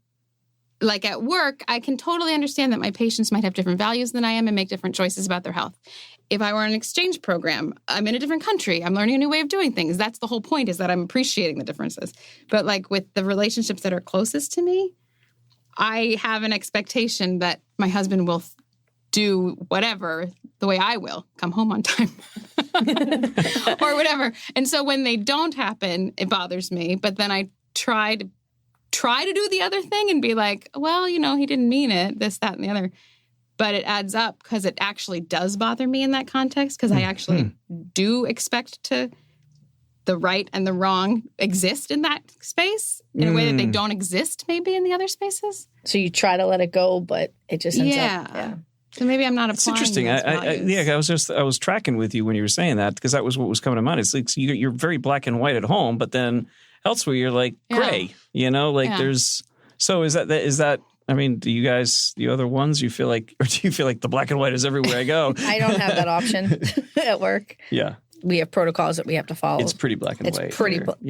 like at work, I can totally understand that my patients might have different values than I am and make different choices about their health. If I were in an exchange program, I'm in a different country, I'm learning a new way of doing things. That's the whole point, is that I'm appreciating the differences. But like with the relationships that are closest to me, I have an expectation that my husband will do whatever the way I will, come home on time or whatever. And so when they don't happen, it bothers me. But then I try to do the other thing and be like, well, he didn't mean it, this, that, and the other. But it adds up because it actually does bother me in that context, because I actually do expect the right and the wrong exist in that space in a way that they don't exist maybe in the other spaces. So you try to let it go, but it just ends up. Yeah. So maybe I'm not applying. It's interesting. I was tracking with you when you were saying that, because that was what was coming to mind. It's like you're very black and white at home, but then elsewhere you're like gray. There's. So is that? I mean, do you guys, the other ones, you feel like, or do you feel like the black and white is everywhere I go? I don't have that option at work. Yeah. We have protocols that we have to follow. It's pretty black and white. It's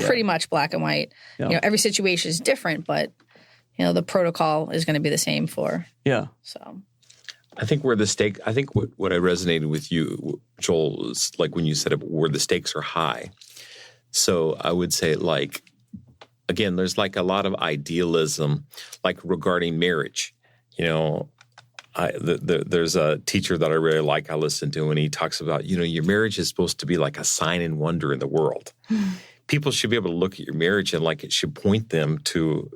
pretty much black and white. Yeah. Every situation is different, but the protocol is going to be the same for. Yeah. So. I think what I resonated with you, Joel, is like when you said where the stakes are high. So I would say, like, again, there's like a lot of idealism, like regarding marriage. There's a teacher that I really like, I listen to, and he talks about, your marriage is supposed to be like a sign and wonder in the world. people should be able to look at your marriage and like it should point them to.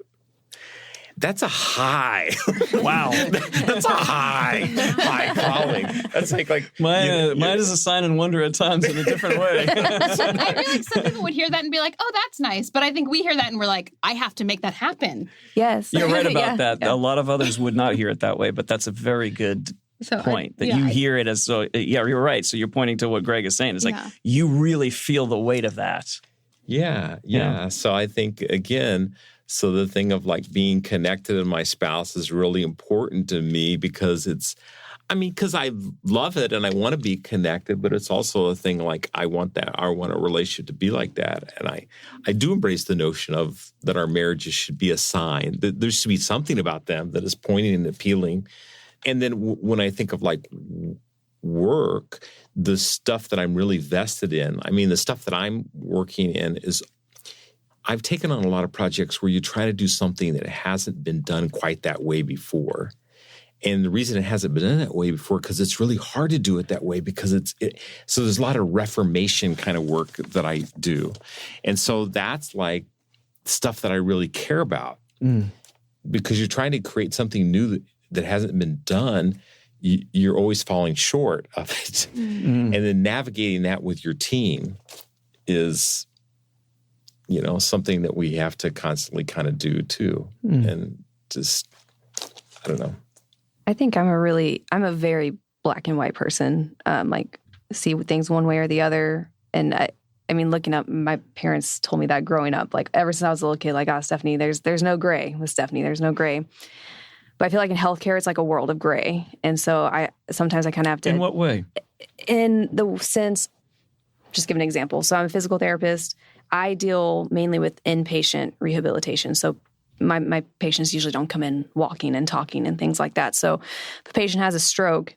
That's a high. Wow. That's a high calling. That's like mine is a sign and wonder at times in a different way. I feel like some people would hear that and be like, oh, that's nice. But I think we hear that and we're like, I have to make that happen. Yes. You're right about Yeah. that. Yeah. A lot of others would not hear it that way, but that's a very good point that you hear it as so. Yeah, you're right. So you're pointing to what Greg is saying. It's like you really feel the weight of that. Yeah. So I think, again, so the thing of like being connected to my spouse is really important to me because because I love it and I want to be connected, but it's also a thing like I want a relationship to be like that. And I do embrace the notion of that our marriages should be a sign, that there should be something about them that is pointing and appealing. And then when I think of like work, the stuff that I'm really vested in, the stuff that I'm working in is I've taken on a lot of projects where you try to do something that hasn't been done quite that way before. And the reason it hasn't been done that way before, because it's really hard to do it that way because so there's a lot of reformation kind of work that I do. And so that's like stuff that I really care about because you're trying to create something new that hasn't been done. You're always falling short of it. And then navigating that with your team is, something that we have to constantly kind of do too. And just, I don't know. I think I'm a very black and white person. Like see things one way or the other. And looking up, my parents told me that growing up, like ever since I was a little kid, like, Stephanie, there's no gray with Stephanie. There's no gray. But I feel like in healthcare, it's like a world of gray. And so sometimes I kind of have to. In what way? In the sense, just give an example. So I'm a physical therapist. I deal mainly with inpatient rehabilitation. So my patients usually don't come in walking and talking and things like that. So if a patient has a stroke,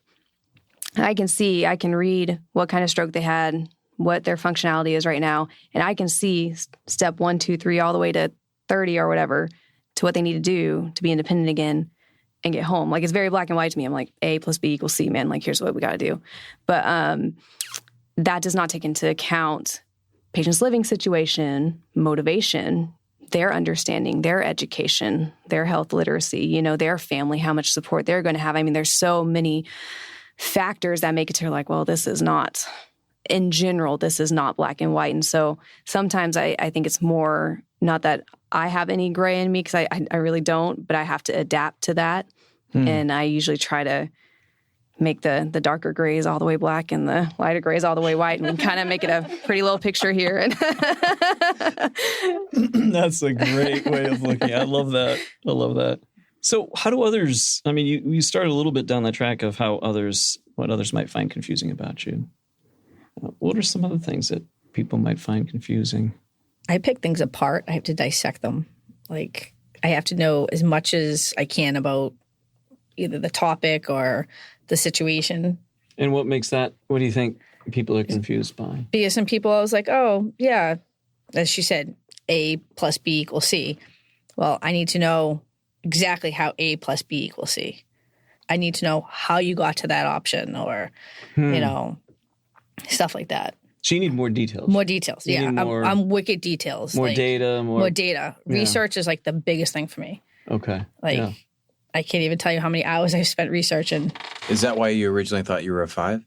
I can read what kind of stroke they had, what their functionality is right now. And I can see step 1, 2, 3, all the way to 30 or whatever to what they need to do to be independent again and get home. Like, it's very black and white to me. I'm like, A plus B equals C, man. Like, here's what we got to do. But that does not take into account patient's living situation, motivation, their understanding, their education, their health literacy, their family, how much support they're going to have. There's so many factors that make it to like, well, this is not, in general, this is not black and white. And so sometimes I think it's more, not that I have any gray in me, because I really don't, but I have to adapt to that. And I usually try to make the darker grays all the way black and the lighter grays all the way white, and kind of make it a pretty little picture here. That's a great way of looking at it. I love that. So how do others, you started a little bit down the track of what others might find confusing about you. What are some other things that people might find confusing? I pick things apart. I have to dissect them. Like, I have to know as much as I can about either the topic or the situation. And what makes that, what do you think people are confused by? Because some people, I was like, oh, yeah, as she said, A plus B equals C. Well, I need to know exactly how A plus B equals C. I need to know how you got to that option, or, stuff like that. So you need more details. More details, yeah. I'm wicked details. More data. More data. Yeah. Research is like the biggest thing for me. Okay. I can't even tell you how many hours I've spent researching. Is that why you originally thought you were a 5?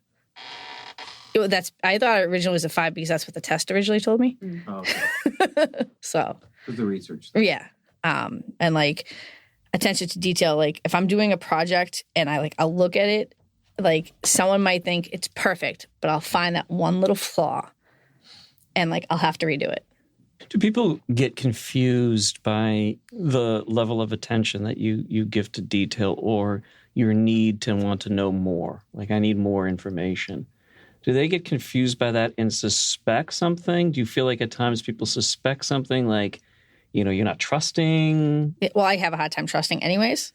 I thought it originally was a 5 because that's what the test originally told me. Oh, okay. So. With the research. Yeah. And like attention to detail. Like, if I'm doing a project and I'll look at it, like, someone might think it's perfect, but I'll find that one little flaw and I'll have to redo it. Do people get confused by the level of attention that you give to detail, or your need to want to know more? Like, I need more information. Do they get confused by that and suspect something? Do you feel like at times people suspect something, like, you're not trusting? Well, I have a hard time trusting anyways.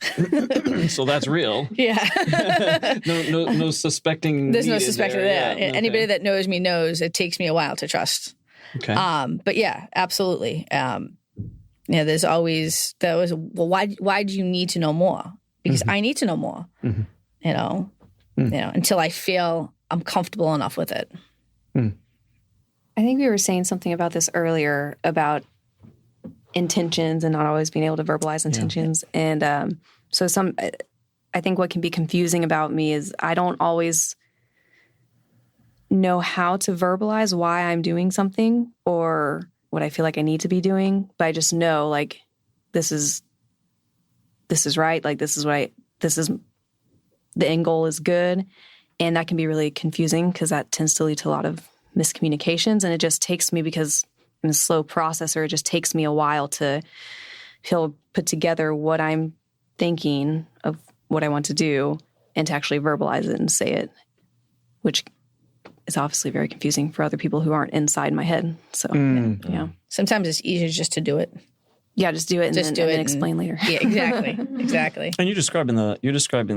So that's real. Yeah. No suspecting. There's no suspecting there. that. Yeah, Anybody that knows me knows it takes me a while to trust. Okay. But yeah, absolutely. There's always well, why do you need to know more? Because I need to know more. Mm-hmm. Until I feel I'm comfortable enough with it. I think we were saying something about this earlier about intentions and not always being able to verbalize intentions. Yeah. And I think what can be confusing about me is I don't always know how to verbalize why I'm doing something or what I feel like I need to be doing, but I just know like this is right, like this is the end goal is good, and that can be really confusing because that tends to lead to a lot of miscommunications, and it just takes me, because I'm a slow processor, it just takes me a while to feel put together what I'm thinking of what I want to do and to actually verbalize it and say it, which is obviously very confusing for other people who aren't inside my head. So, yeah. Sometimes it's easier just to do it. Yeah, just do it and then explain later. Yeah, exactly. Exactly. And you're describing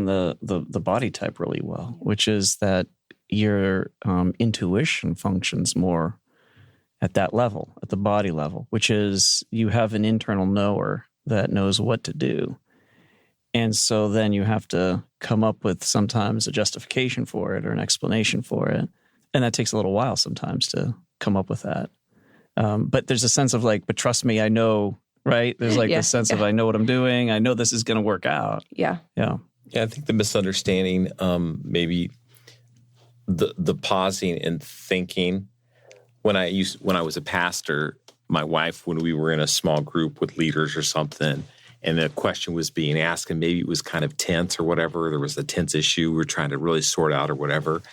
the body type really well, which is that your intuition functions more at that level, at the body level, which is you have an internal knower that knows what to do. And so then you have to come up with sometimes a justification for it or an explanation for it. And that takes a little while sometimes to come up with that. But there's a sense of like, but trust me, I know, right? There's like this sense of I know what I'm doing. I know this is going to work out. Yeah. Yeah, I think the misunderstanding, maybe the pausing and thinking. When I was a pastor, my wife, when we were in a small group with leaders or something, and the question was being asked, and maybe it was kind of tense or whatever, there was a tense issue we were trying to really sort out or whatever,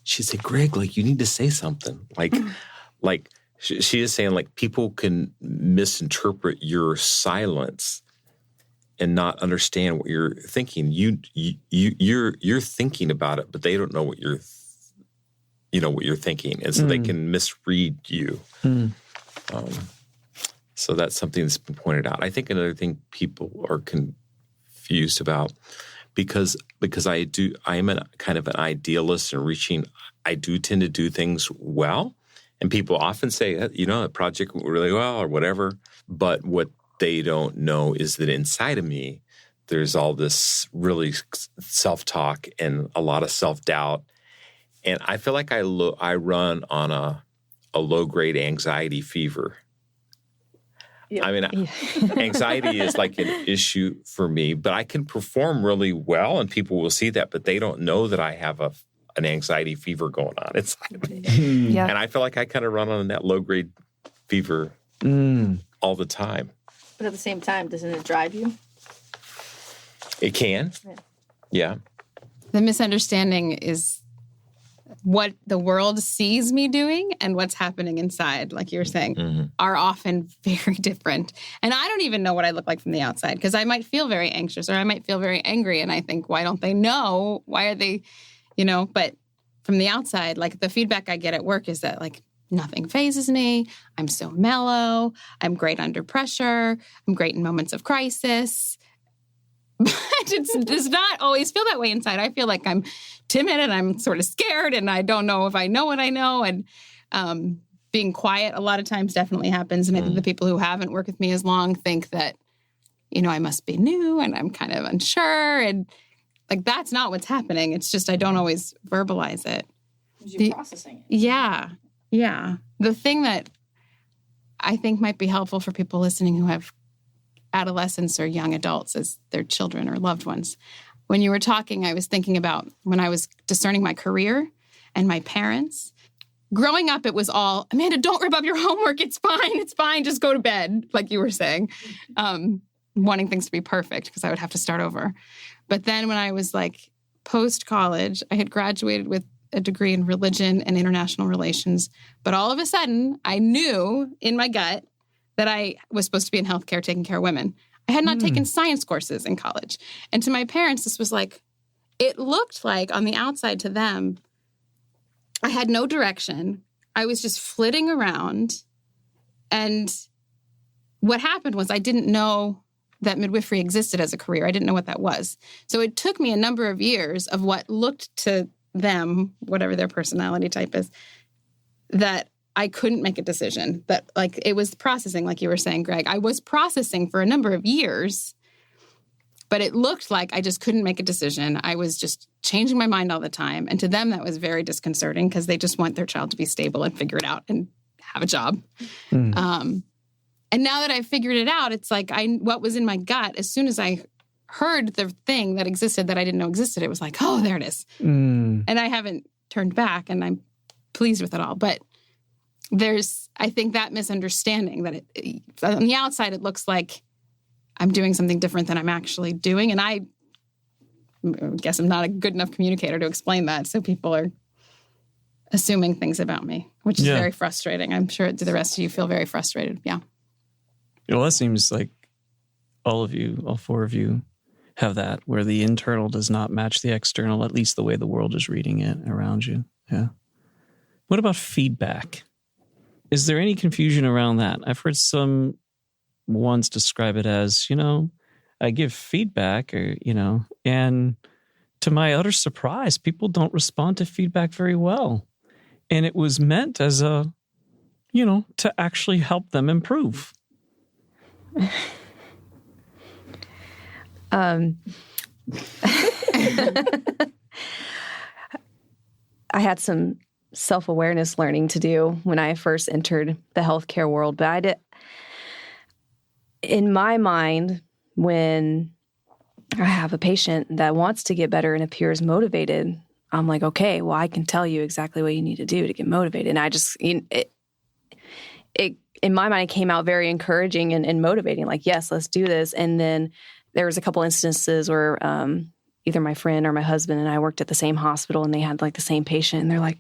she'd say, Greg, like, you need to say something. Like she is saying, like, people can misinterpret your silence and not understand what you're thinking. You're thinking about it, but they don't know what you're thinking, and so they can misread you. So that's something that's been pointed out. I think another thing people are confused about, because I am a kind of an idealist and I do tend to do things well, and people often say, a project went really well or whatever. But what they don't know is that inside of me, there's all this really self-talk and a lot of self-doubt. And I feel like I run on a low-grade anxiety fever. Yeah. I mean, anxiety is like an issue for me, but I can perform really well, and people will see that, but they don't know that I have an anxiety fever going on inside of me. Yeah. And I feel like I kind of run on that low-grade fever all the time. But at the same time, doesn't it drive you? It can. Yeah. The misunderstanding is what the world sees me doing and what's happening inside, like you were saying, are often very different. And I don't even know what I look like from the outside, because I might feel very anxious or I might feel very angry. And I think, why don't they know? Why are they, but from the outside, like the feedback I get at work is that like nothing phases me. I'm so mellow. I'm great under pressure. I'm great in moments of crisis. But it does not always feel that way inside. I feel like I'm timid and I'm sort of scared and I don't know if I know what I know. And being quiet a lot of times definitely happens. And I think the people who haven't worked with me as long think that, I must be new and I'm kind of unsure. And like, that's not what's happening. It's just I don't always verbalize it. You're processing it. Yeah. Yeah. The thing that I think might be helpful for people listening who have adolescents or young adults as their children or loved ones. When you were talking, I was thinking about when I was discerning my career and my parents. Growing up, it was all, Amanda, don't rip up your homework. It's fine. It's fine. Just go to bed, like you were saying. Wanting things to be perfect because I would have to start over. But then when I was like post-college, I had graduated with a degree in religion and international relations. But all of a sudden, I knew in my gut that I was supposed to be in healthcare taking care of women. I had not taken science courses in college. And to my parents, this was like, it looked like on the outside to them, I had no direction. I was just flitting around. And what happened was I didn't know that midwifery existed as a career. I didn't know what that was. So it took me a number of years of what looked to them, whatever their personality type is, that I couldn't make a decision. That like it was processing, like you were saying, Greg. I was processing for a number of years But it looked like I just couldn't make a decision. I was just changing my mind all the time. And to them, that was very disconcerting because they just want their child to be stable and figure it out and have a job. And now that I've figured it out, it's like what was in my gut, as soon as I heard the thing that existed that I didn't know existed, it was like, oh, there it is. And I haven't turned back, and I'm pleased with it all. But there's, I think, that misunderstanding that on the outside, it looks like I'm doing something different than I'm actually doing. And I guess I'm not a good enough communicator to explain that. So people are assuming things about me, which is very frustrating. I'm sure the rest of you feel very frustrated. Yeah. Well, that seems like all four of you have that, where the internal does not match the external, at least the way the world is reading it around you. Yeah. What about feedback? Is there any confusion around that? I've heard some ones describe it as, I give feedback and to my utter surprise, people don't respond to feedback very well. And it was meant as to actually help them improve. I had some self-awareness learning to do when I first entered the healthcare world, but in my mind, when I have a patient that wants to get better and appears motivated, I'm like, okay, well, I can tell you exactly what you need to do to get motivated. And I just, it in my mind, it came out very encouraging and motivating, like, yes, let's do this. And then there was a couple instances where either my friend or my husband and I worked at the same hospital, and they had like the same patient, and they're like,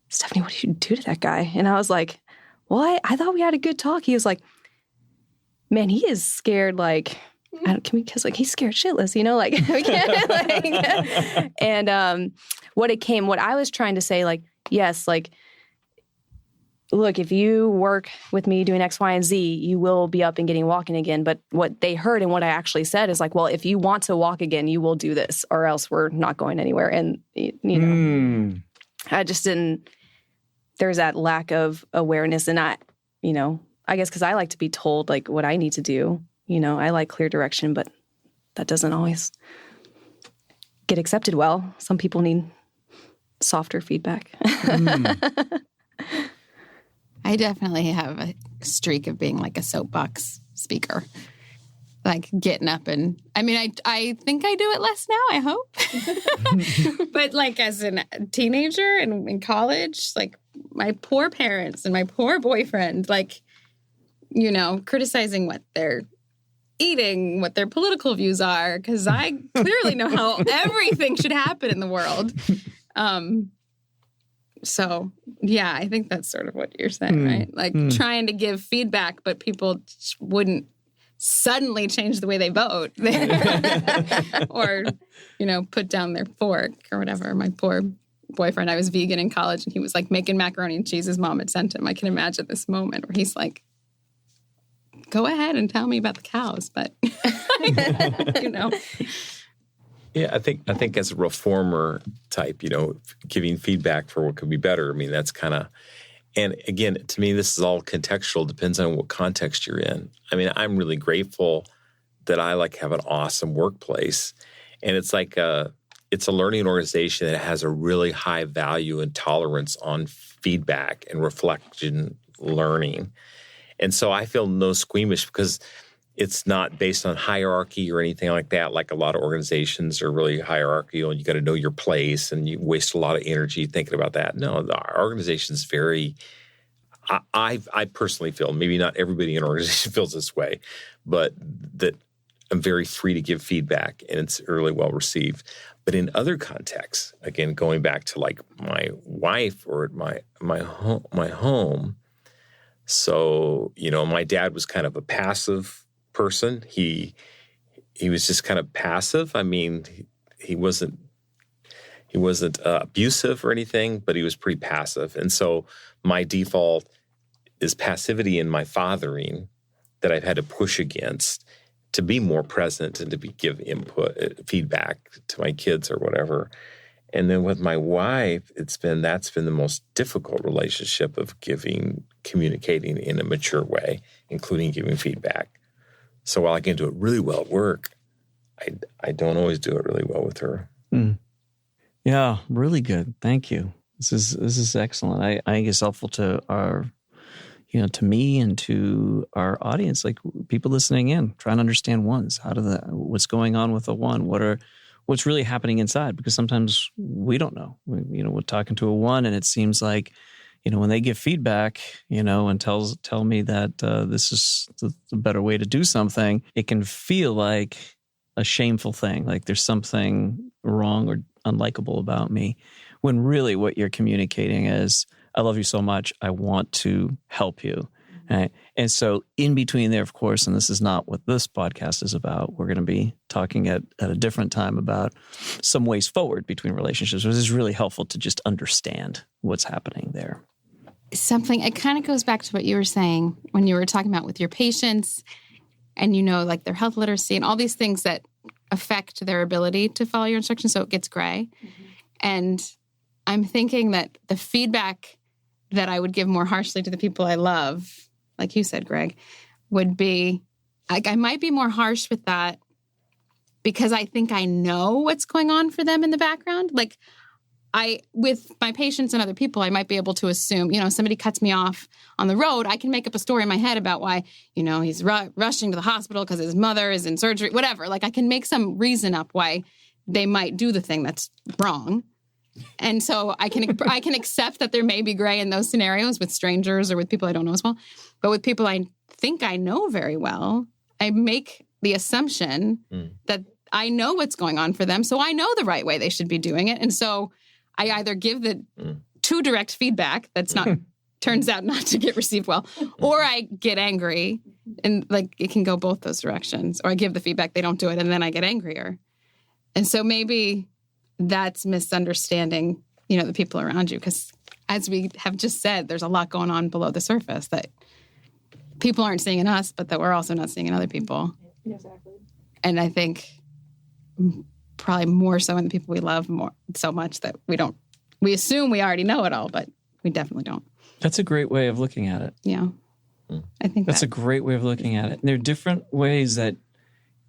Stephanie, what did you do to that guy? And I was like, well, I thought we had a good talk. He was like, man, he is scared, like, he's scared shitless, like, we can't, like, and what I was trying to say, like, yes, like, look, if you work with me doing X, Y, and Z, you will be up and getting walking again. But what they heard and what I actually said is like, well, if you want to walk again, you will do this, or else we're not going anywhere. And, I just didn't, there's that lack of awareness. And I guess because I like to be told like what I need to do, I like clear direction, but that doesn't always get accepted well. Some people need softer feedback. I definitely have a streak of being like a soapbox speaker, like getting up and, I think I do it less now, I hope. But like as a teenager and in college, like my poor parents and my poor boyfriend, like, criticizing what they're eating, what their political views are, because I clearly know how everything should happen in the world. So, yeah, I think that's sort of what you're saying, right? Like trying to give feedback, but people wouldn't suddenly change the way they vote or, put down their fork or whatever. My poor boyfriend, I was vegan in college, and he was like making macaroni and cheese his mom had sent him. I can imagine this moment where he's like, go ahead and tell me about the cows, but, Yeah, I think as a reformer type, giving feedback for what could be better. That's kind of, and again, to me, this is all contextual. Depends on what context you're in. I'm really grateful that I have an awesome workplace, and it's like it's a learning organization that has a really high value and tolerance on feedback and reflection learning, and so I feel no squeamish because it's not based on hierarchy or anything like that. Like a lot of organizations are really hierarchical, and you got to know your place, and you waste a lot of energy thinking about that. No, our organization is very. I personally feel, maybe not everybody in an organization feels this way, but that I'm very free to give feedback, and it's really well received. But in other contexts, again, going back to like my wife or my home. So my dad was kind of a passive person. He was just kind of passive. He wasn't abusive or anything, but he was pretty passive. And so my default is passivity in my fathering that I've had to push against to be more present and to give input, feedback to my kids or whatever. And then with my wife, that's been the most difficult relationship of communicating in a mature way, including giving feedback. So while I can do it really well at work, I don't always do it really well with her. Yeah, really good. Thank you. This is excellent. I think it's helpful to our, to me and to our audience, like people listening in, trying to understand ones. What's going on with a one? What's really happening inside? Because sometimes we don't know. We're talking to a one, and it seems like, when they give feedback, and tell me that this is the better way to do something, it can feel like a shameful thing, like there's something wrong or unlikable about me, when really what you're communicating is, I love you so much, I want to help you. Right? And so in between there, of course, and this is not what this podcast is about, we're going to be talking at a different time about some ways forward between relationships, which is really helpful to just understand what's happening there. It kind of goes back to what you were saying when you were talking about with your patients and, like their health literacy and all these things that affect their ability to follow your instructions. So it gets gray. Mm-hmm. And I'm thinking that the feedback that I would give more harshly to the people I love, like you said, Greg, would be, I might be more harsh with that because I think I know what's going on for them in the background. Like with my patients and other people, I might be able to assume, somebody cuts me off on the road, I can make up a story in my head about why, he's rushing to the hospital because his mother is in surgery, whatever. Like I can make some reason up why they might do the thing that's wrong. And so I can accept that there may be gray in those scenarios with strangers or with people I don't know as well. But with people I think I know very well, I make the assumption that I know what's going on for them. So I know the right way they should be doing it. And so I either give the too direct feedback that's not turns out not to get received well, or I get angry, and like it can go both those directions. Or I give the feedback, they don't do it, and then I get angrier. And so maybe that's misunderstanding, the people around you, because as we have just said, there's a lot going on below the surface that people aren't seeing in us, but that we're also not seeing in other people. Exactly. And I think probably more so in the people we love so much that we assume we already know it all, but we definitely don't. That's a great way of looking at it. Yeah. I think that's a great way of looking at it. And there are different ways that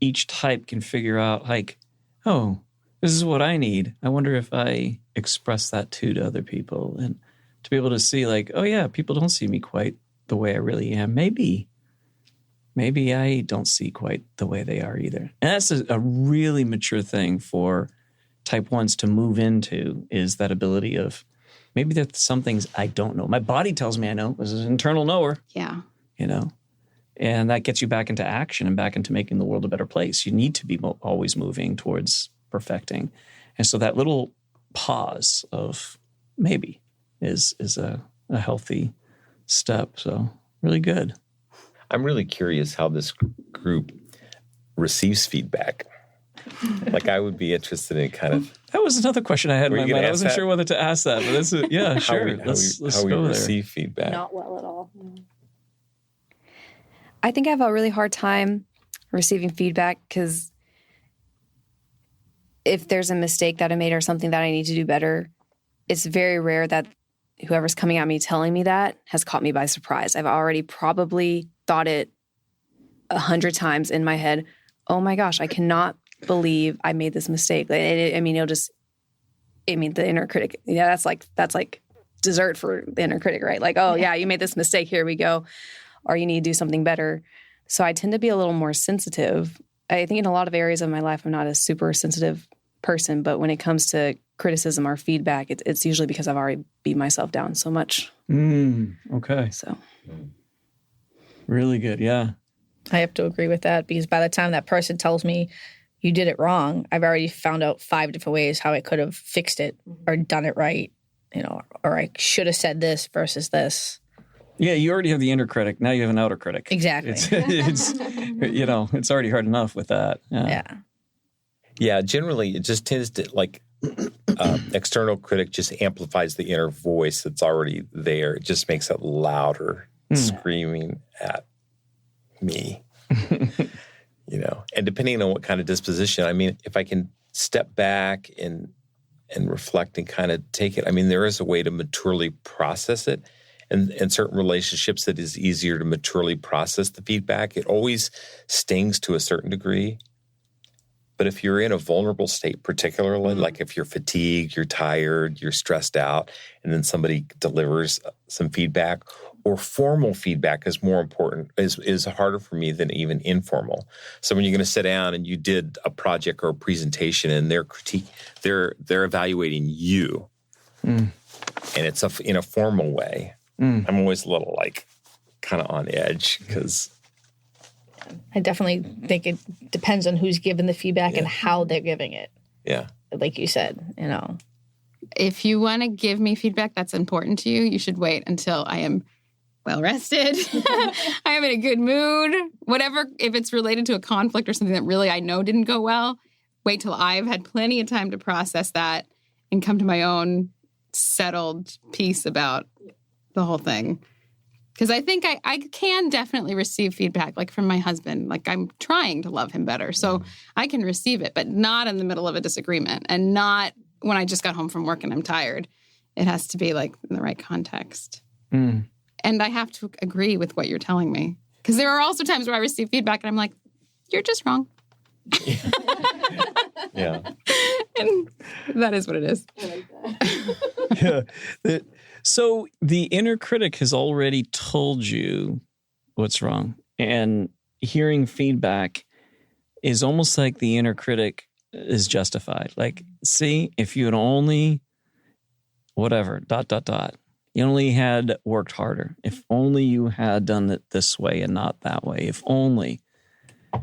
each type can figure out, like, oh, this is what I need. I wonder if I express that too to other people, and to be able to see, like, oh yeah, people don't see me quite the way I really am. Maybe I don't see quite the way they are either. And that's a really mature thing for type ones to move into, is that ability of, maybe there's some things I don't know. My body tells me I know. This is an internal knower. Yeah. And that gets you back into action and back into making the world a better place. You need to be always moving towards perfecting. And so that little pause of maybe is a healthy step. So really good. I'm really curious how this group receives feedback. Like, I would be interested in kind of... That was another question I had in my mind. I wasn't sure whether to ask that, but this is, yeah, sure. Let's how go we there. receive feedback. Not well at all. I think I have a really hard time receiving feedback because if there's a mistake that I made or something that I need to do better, it's very rare that whoever's coming at me telling me that has caught me by surprise. I've already probably thought it 100 times in my head. Oh my gosh, I cannot believe I made this mistake. The inner critic. Yeah, that's like dessert for the inner critic, right? Like, oh yeah, you made this mistake. Here we go. Or you need to do something better. So I tend to be a little more sensitive. I think in a lot of areas of my life, I'm not a super sensitive person, but when it comes to criticism or feedback, it's usually because I've already beat myself down so much. Okay. So. Really good. Yeah. I have to agree with that, because by the time that person tells me you did it wrong, I've already found out 5 different ways how I could have fixed it or done it right, or I should have said this versus this. Yeah, you already have the inner critic. Now you have an outer critic. Exactly. It's already hard enough with that. Yeah. Yeah, generally it just tends to, like, external critic just amplifies the inner voice that's already there. It just makes it louder, screaming at me. And depending on what kind of disposition, I mean, if I can step back and reflect and kind of take it, I mean, there is a way to maturely process it. And in certain relationships, it is easier to maturely process the feedback. It always stings to a certain degree. But if you're in a vulnerable state, particularly like if you're fatigued, you're tired, you're stressed out, and then somebody delivers some feedback, or formal feedback is more important, is harder for me than even informal. So when you're going to sit down and you did a project or a presentation and they're evaluating you, and it's in a formal way. I'm always a little like kind of on edge because I definitely think it depends on who's giving the feedback and how they're giving it. Yeah. Like you said, you know. If you want to give me feedback that's important to you, you should wait until I am well rested. I am in a good mood. Whatever, if it's related to a conflict or something that really I know didn't go well, wait till I've had plenty of time to process that and come to my own settled peace about the whole thing. Because I think I can definitely receive feedback, like from my husband. Like I'm trying to love him better. So I can receive it, but not in the middle of a disagreement and not when I just got home from work and I'm tired. It has to be like in the right context. And I have to agree with what you're telling me. Because there are also times where I receive feedback and I'm like, you're just wrong. Yeah. And that is what it is. Yeah. So the inner critic has already told you what's wrong. And hearing feedback is almost like the inner critic is justified. Like, see, if you had only whatever, ... You only had worked harder. If only you had done it this way and not that way. If only.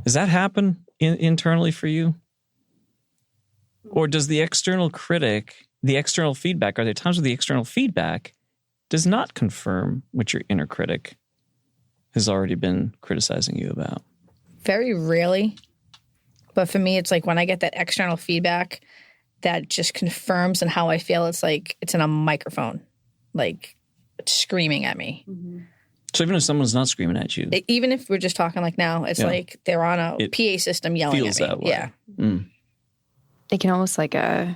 Does that happen internally for you? Or does the external critic, the external feedback, are there times where the external feedback does not confirm what your inner critic has already been criticizing you about? Very rarely. But for me, it's like when I get that external feedback that just confirms and how I feel, it's like it's in a microphone, like it's screaming at me. So even if someone's not screaming at you, Even if we're just talking like now, it's like they're on a PA system yelling feels at me. that way. Yeah. It can almost like make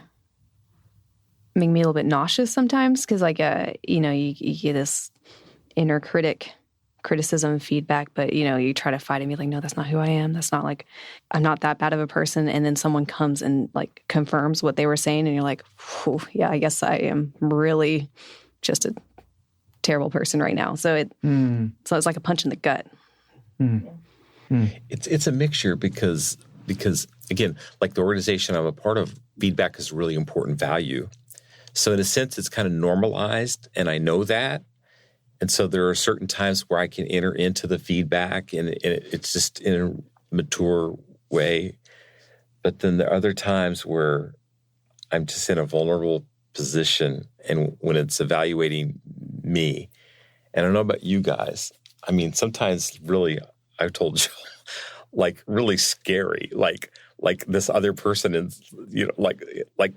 me a little bit nauseous sometimes because you get this inner criticism and feedback, but you try to fight it and be like, no, that's not who I am. That's not like, I'm not that bad of a person. And then someone comes and like confirms what they were saying and you're like, yeah, I guess I am really just a terrible person right now. So it's like a punch in the gut. It's a mixture because again, like the organization I'm a part of, feedback is a really important value. So in a sense, it's kind of normalized, and I know that. And so there are certain times where I can enter into the feedback, and it's just in a mature way. But then there are other times where I'm just in a vulnerable position, and when it's evaluating me, and I don't know about you guys, I mean, sometimes really, I've told you, like really scary, like this other person is, like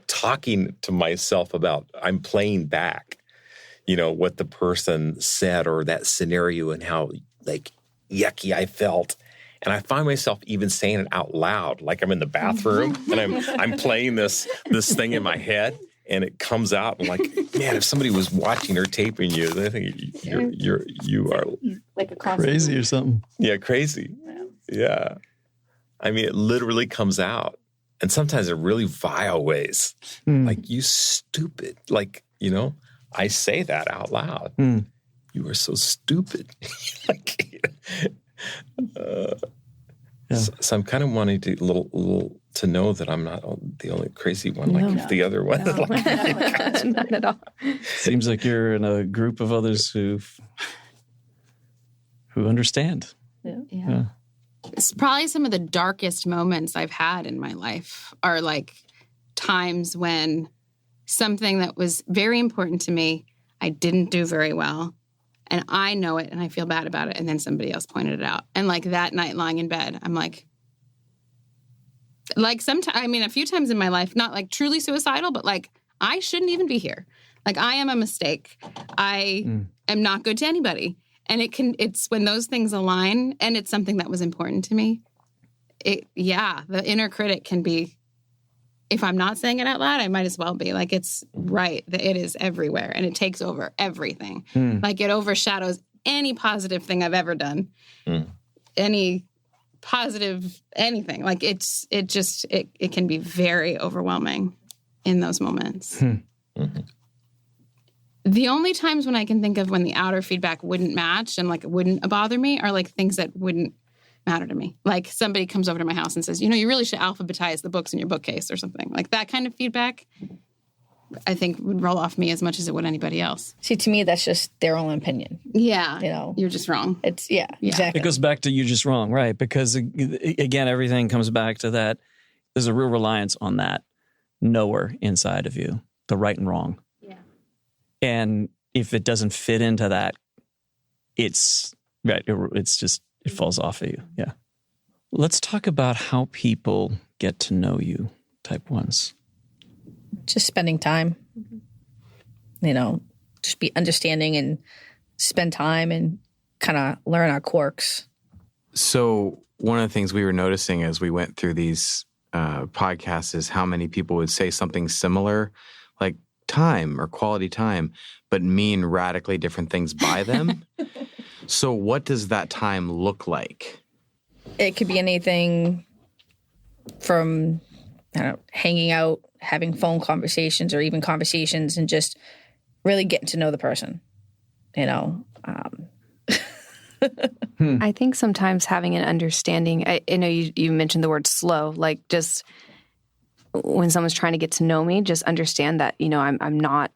talking to myself about, I'm playing back, what the person said or that scenario and how like yucky I felt. And I find myself even saying it out loud, like I'm in the bathroom and I'm playing this thing in my head, and it comes out. And like, man, if somebody was watching or taping you, they think you are Like a crazy or something. Yeah, crazy. Yeah. I mean, it literally comes out. And sometimes in really vile ways. Like, you stupid. Like, I say that out loud. You are so stupid. So I'm kind of wanting to little to know that I'm not the only crazy one like the other one. No. Not at all. Seems like you're in a group of others who understand. Yeah. It's probably some of the darkest moments I've had in my life are like times when something that was very important to me, I didn't do very well. And I know it and I feel bad about it. And then somebody else pointed it out. And like that night lying in bed, I'm like sometimes, I mean, a few times in my life, not like truly suicidal, but like I shouldn't even be here. Like I am a mistake. I am not good to anybody. And it's when those things align and it's something that was important to me. The inner critic can be, if I'm not saying it out loud, I might as well be. Like, it's right that it is everywhere and it takes over everything. Like, it overshadows any positive thing I've ever done, any positive anything. Like it can be very overwhelming in those moments. Mm-hmm. The only times when I can think of when the outer feedback wouldn't match and like it wouldn't bother me are like things that wouldn't matter to me. Like somebody comes over to my house and says, you really should alphabetize the books in your bookcase or something. Like that kind of feedback, I think would roll off me as much as it would anybody else. See, to me, that's just their own opinion. Yeah. You're just wrong. It's, exactly. It goes back to you're just wrong, right? Because, again, everything comes back to that. There's a real reliance on that knower inside of you, the right and wrong. Yeah. And if it doesn't fit into that, it's just, it falls off of you. Yeah. Let's talk about how people get to know you, type 1s. Just spending time, just be understanding and spend time and kind of learn our quirks. So one of the things we were noticing as we went through these podcasts is how many people would say something similar, like time or quality time, but mean radically different things by them. So what does that time look like? It could be anything from, hanging out, having phone conversations or even conversations and just really getting to know the person, I think sometimes having an understanding, I know you mentioned the word slow, like just when someone's trying to get to know me, just understand that, I'm not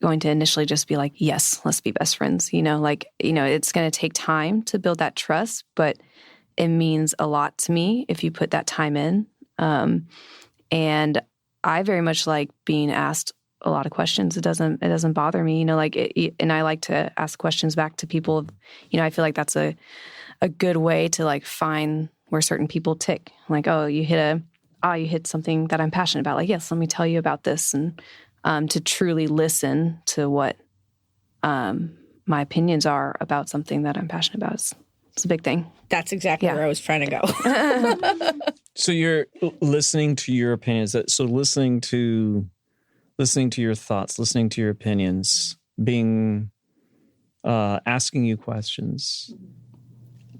going to initially just be like, yes, let's be best friends. It's going to take time to build that trust, but it means a lot to me if you put that time in. And I very much like being asked a lot of questions. It doesn't bother me, and I like to ask questions back to people. I feel like that's a good way to like find where certain people tick. Like, oh, you hit something that I'm passionate about. Like, yes, let me tell you about this. And to truly listen to what my opinions are about something that I'm passionate about. It's a big thing. That's exactly where I was trying to go. So you're listening to your opinions. So listening to your thoughts, listening to your opinions, being asking you questions.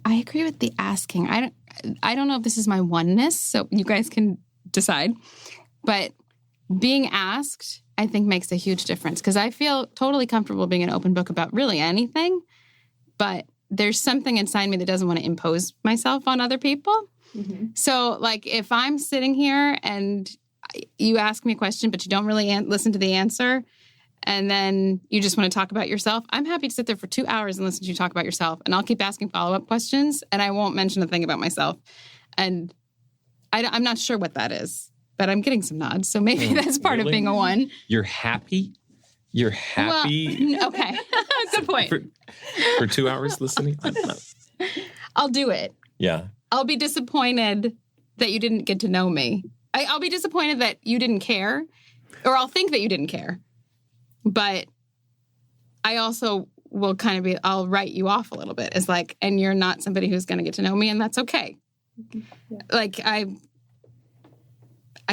I agree with the asking. I don't know if this is my oneness, so you guys can decide. But being asked, I think, makes a huge difference because I feel totally comfortable being an open book about really anything. But there's something inside me that doesn't want to impose myself on other people. Mm-hmm. So, like, if I'm sitting here and you ask me a question, but you don't really listen to the answer, and then you just want to talk about yourself, I'm happy to sit there for 2 hours and listen to you talk about yourself. And I'll keep asking follow-up questions, and I won't mention a thing about myself. And I'm not sure what that is, but I'm getting some nods. So maybe that's part of being a 1. You're happy? You're happy? Well, okay. Good point. For 2 hours listening? I'll do it. Yeah. I'll be disappointed that you didn't get to know me. I'll be disappointed that you didn't care, or I'll think that you didn't care. But I also will kind of be, I'll write you off a little bit as like, and you're not somebody who's going to get to know me, and that's okay. Yeah. Like, I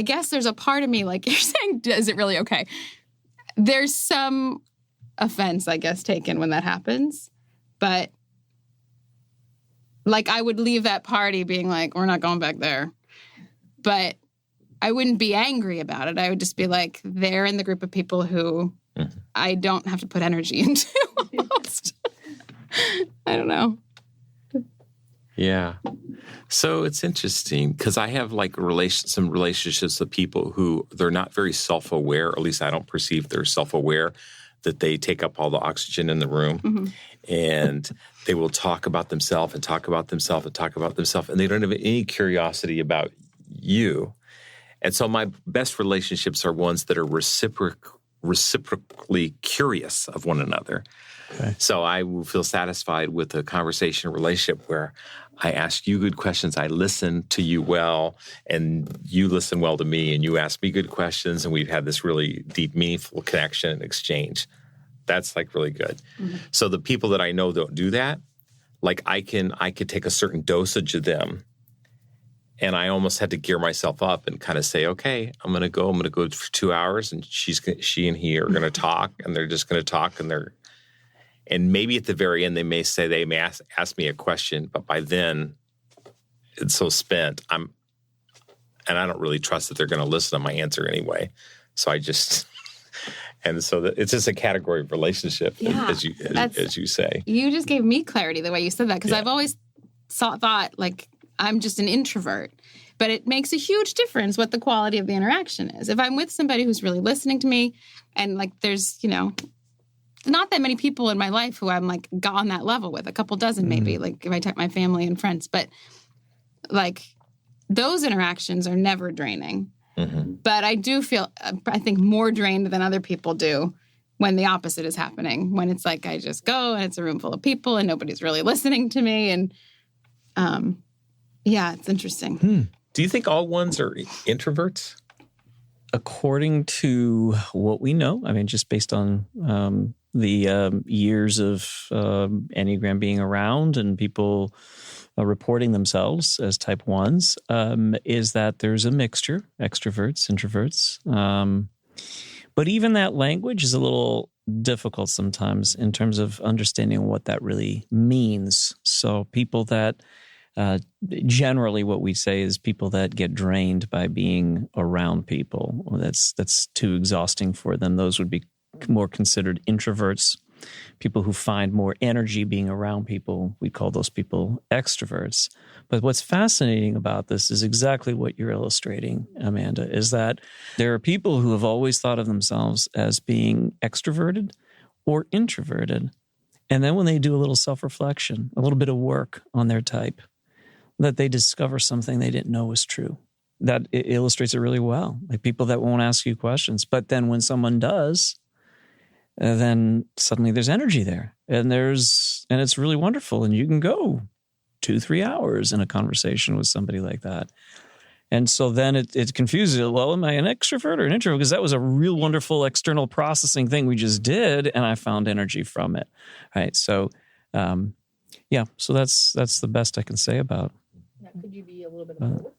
guess there's a part of me, like you're saying, is it really okay? There's some offense, I guess, taken when that happens. But, like, I would leave that party being like, we're not going back there. But I wouldn't be angry about it. I would just be like, they're in the group of people who I don't have to put energy into almost. I don't know. Yeah. So it's interesting because I have like some relationships with people who they're not very self-aware, or at least I don't perceive they're self-aware that they take up all the oxygen in the room. Mm-hmm. And they will talk about themselves and talk about themselves and talk about themselves, and they don't have any curiosity about you. And so my best relationships are ones that are reciprocally curious of one another. Okay. So I will feel satisfied with a conversation relationship where I ask you good questions, I listen to you well, and you listen well to me, and you ask me good questions, and we've had this really deep, meaningful connection and exchange. That's like really good. Mm-hmm. So the people that I know don't do that, like I could take a certain dosage of them, and I almost had to gear myself up and kind of say, okay, I'm going to go for 2 hours, and she and he are going to talk, and they're just going to talk, and maybe at the very end they may ask me a question, but by then it's so spent. And I don't really trust that they're going to listen to my answer anyway. So I just, and so it's just a category of relationship, as you say. You just gave me clarity the way you said that, because I've always thought like I'm just an introvert. But it makes a huge difference what the quality of the interaction is. If I'm with somebody who's really listening to me, and like there's, not that many people in my life who I'm like got on that level with, a couple dozen maybe, like if I take my family and friends. But like those interactions are never draining. Mm-hmm. But I do feel, I think, more drained than other people do when the opposite is happening. When it's like I just go and it's a room full of people and nobody's really listening to me. And it's interesting. Do you think all ones are introverts? According to what we know, I mean, just based on the years of Enneagram being around and people reporting themselves as type 1s, is that there's a mixture, extroverts, introverts. But even that language is a little difficult sometimes in terms of understanding what that really means. So people that generally what we say is people that get drained by being around people. That's too exhausting for them. Those would be more considered introverts. People who find more energy being around people, we call those people extroverts. But what's fascinating about this is exactly what you're illustrating, Amanda, is that there are people who have always thought of themselves as being extroverted or introverted. And then when they do a little self-reflection, a little bit of work on their type, that they discover something they didn't know was true. That it illustrates it really well. Like people that won't ask you questions. But then when someone does, then suddenly there's energy there. And it's really wonderful. And you can go 2-3 hours in a conversation with somebody like that. And so then it confuses you. Well, am I an extrovert or an introvert? Because that was a real wonderful external processing thing we just did, and I found energy from it. Right. So, so that's the best I can say about. Could you be a little bit of both?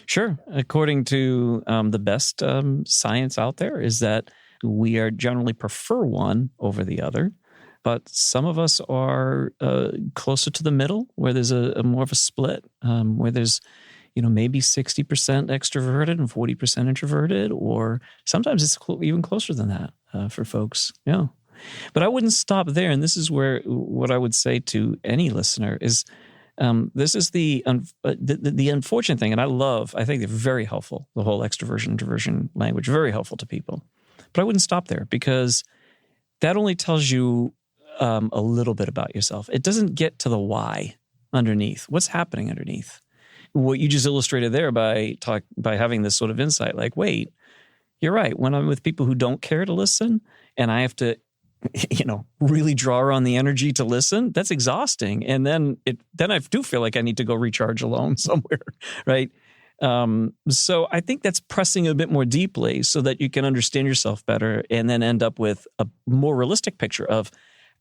Sure. According to the best science out there is that we are generally prefer one over the other, but some of us are closer to the middle, where there's a more of a split, where there's maybe 60% extroverted and 40% introverted, or sometimes it's even closer than that for folks. Yeah. But I wouldn't stop there. And this is where what I would say to any listener is this is the unfortunate thing. And I think they're very helpful, the whole extroversion, introversion language, very helpful to people. But I wouldn't stop there, because that only tells you a little bit about yourself. It doesn't get to the why underneath. What's happening underneath? What you just illustrated there by having this sort of insight, like, wait, you're right. When I'm with people who don't care to listen and I have to, really draw on the energy to listen, that's exhausting. And then I do feel like I need to go recharge alone somewhere, right? So I think that's pressing a bit more deeply so that you can understand yourself better and then end up with a more realistic picture of,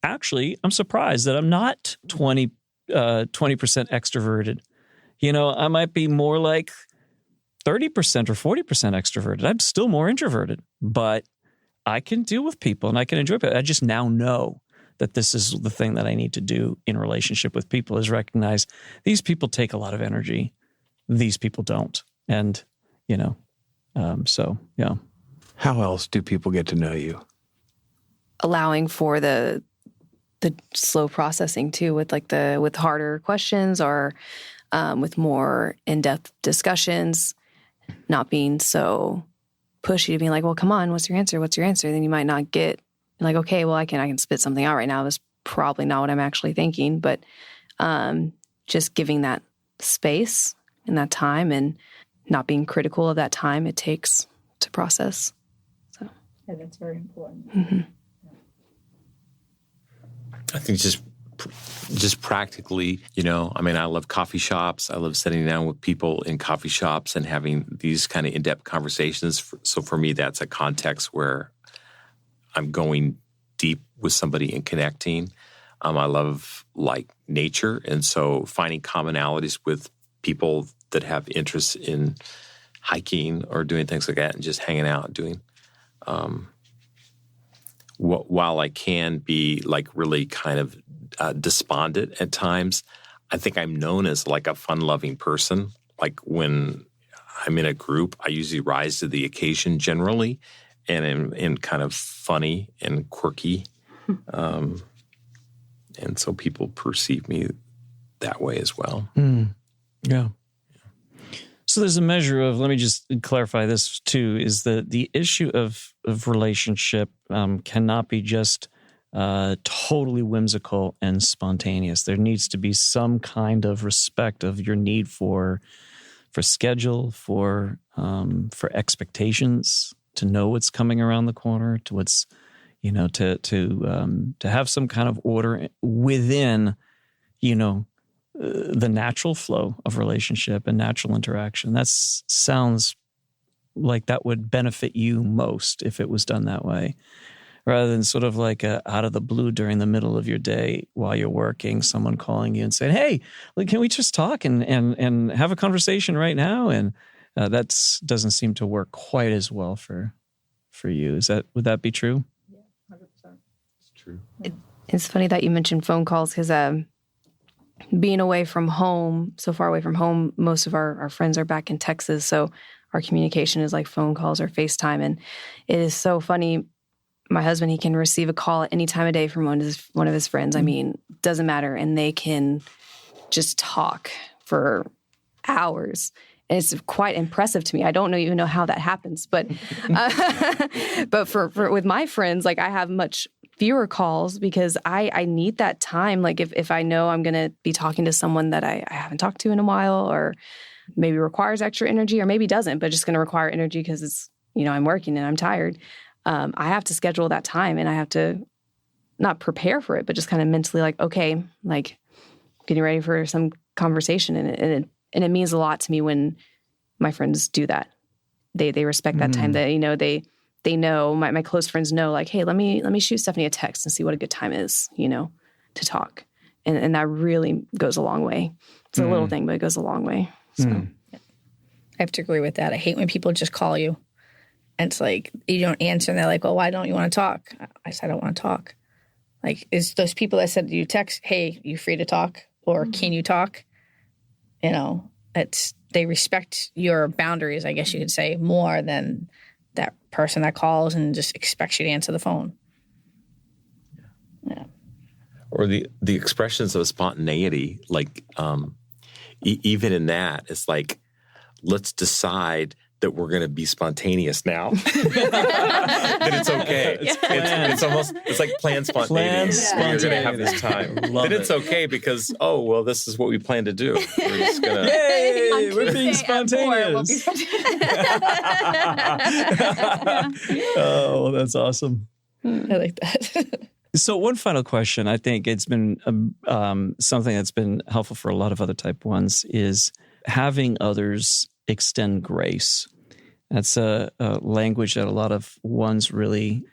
actually, I'm surprised that I'm not 20% extroverted. I might be more like 30% or 40% extroverted. I'm still more introverted, but I can deal with people and I can enjoy people. I just now know that this is the thing that I need to do in relationship with people, is recognize these people take a lot of energy. These people don't. And, so, yeah. How else do people get to know you? Allowing for the slow processing too, with harder questions or with more in-depth discussions, not being so pushy to being like, well, come on, what's your answer? Then you might not get like, okay, well, I can spit something out right now. That's probably not what I'm actually thinking, but just giving that space and that time and not being critical of that time it takes to process. So yeah, that's very important. Mm-hmm. I think just practically, I love coffee shops. I love sitting down with people in coffee shops and having these kind of in-depth conversations. So for me, that's a context where I'm going deep with somebody and connecting. I love nature. And so finding commonalities with people that have interests in hiking or doing things like that and just hanging out and doing, while I can be really kind of despondent at times, I think I'm known as like a fun-loving person. Like when I'm in a group, I usually rise to the occasion generally, and in kind of funny and quirky. And so people perceive me that way as well. Yeah. So there's a measure of, let me just clarify this too, is that the issue of relationship cannot be just totally whimsical and spontaneous. There needs to be some kind of respect of your need for schedule, for expectations, to know what's coming around the corner, to what's, to have some kind of order within, the natural flow of relationship and natural interaction. That sounds like that would benefit you most if it was done that way, rather than sort of like out of the blue during the middle of your day while you're working, someone calling you and saying, "Hey, can we just talk and have a conversation right now?" And that doesn't seem to work quite as well for you. Would that be true? Yeah, 100%. It's true. It's funny that you mentioned phone calls because being away from home, so far away from home, most of our friends are back in Texas. So our communication is like phone calls or FaceTime. And it is so funny. My husband, he can receive a call at any time of day from one of his friends. I mean, doesn't matter. And they can just talk for hours. And it's quite impressive to me. I don't even know how that happens. But but for with my friends, like I have much fewer calls because I need that time. Like if I know I'm going to be talking to someone that I haven't talked to in a while, or maybe requires extra energy, or maybe doesn't, but just going to require energy because it's, I'm working and I'm tired. I have to schedule that time, and I have to not prepare for it, but just kind of mentally like, okay, like getting ready for some conversation. And it means a lot to me when my friends do that. They respect that time that, they know, my close friends know, like, hey, let me shoot Stephanie a text and see what a good time is, to talk. And that really goes a long way. It's a little thing, but it goes a long way. So I have to agree with that. I hate when people just call you and it's like, you don't answer and they're like, well, why don't you want to talk? I said, I don't want to talk. Like, it's those people that said, you text, hey, you free to talk? Or can you talk? They respect your boundaries, I guess you could say, more than that person that calls and just expects you to answer the phone. Yeah. Or the expressions of spontaneity, like even in that, it's like, let's decide that we're going to be spontaneous now. That it's okay. It's like planned spontaneity. We're going to have this time. Then it's okay because, this is what we plan to do. We're just going to... Yay! We're being spontaneous. Oh, that's awesome. I like that. So one final question. I think it's been something that's been helpful for a lot of other type 1s is having others extend grace. That's a language that a lot of 1s really,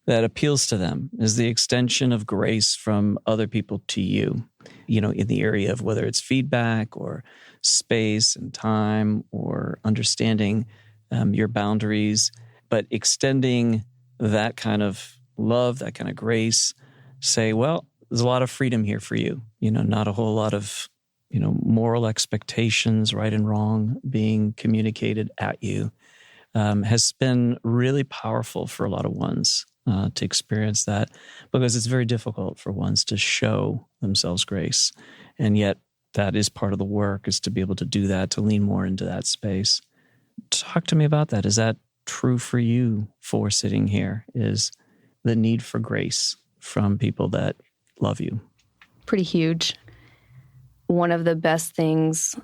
that appeals to them, is the extension of grace from other people to you, in the area of whether it's feedback or space and time or understanding your boundaries, but extending that kind of love, that kind of grace, say, well, there's a lot of freedom here for you, not a whole lot of moral expectations, right and wrong, being communicated at you, has been really powerful for a lot of 1s to experience that, because it's very difficult for 1s to show themselves grace. And yet that is part of the work, is to be able to do that, to lean more into that space. Talk to me about that. Is that true for you, for sitting here, is the need for grace from people that love you? Pretty huge. One of the best things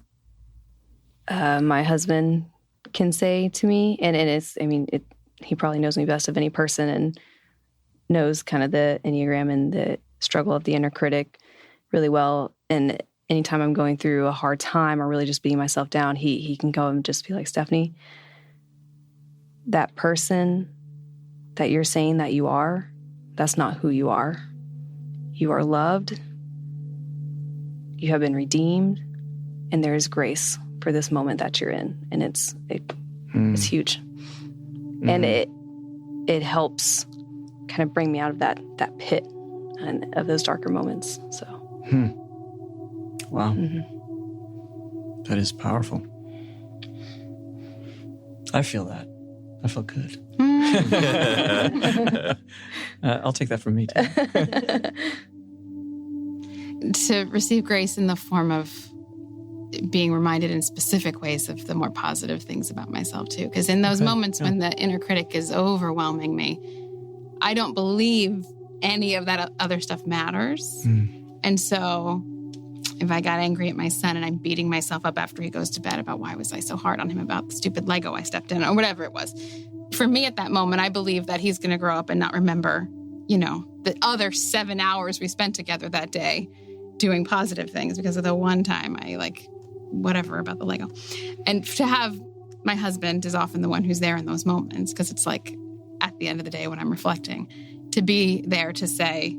my husband can say to me, and it's, he probably knows me best of any person and knows kind of the Enneagram and the struggle of the inner critic really well. And anytime I'm going through a hard time or really just beating myself down, he can go and just be like, Stephanie, that person that you're saying that you are, that's not who you are. You are loved. You have been redeemed, and there is grace for this moment that you're in, and it's huge, and it helps kind of bring me out of that pit and of those darker moments. So, Wow. Mm-hmm. That is powerful. I feel that. I feel good. I'll take that from me, too. To receive grace in the form of being reminded in specific ways of the more positive things about myself, too. Because in those moments when the inner critic is overwhelming me, I don't believe any of that other stuff matters. And so if I got angry at my son and I'm beating myself up after he goes to bed about why was I so hard on him about the stupid Lego I stepped in or whatever it was. For me at that moment, I believe that he's going to grow up and not remember, the other 7 hours we spent together that day doing positive things because of the one time I whatever about the Lego. And to have my husband is often the one who's there in those moments because it's like at the end of the day when I'm reflecting, to be there to say,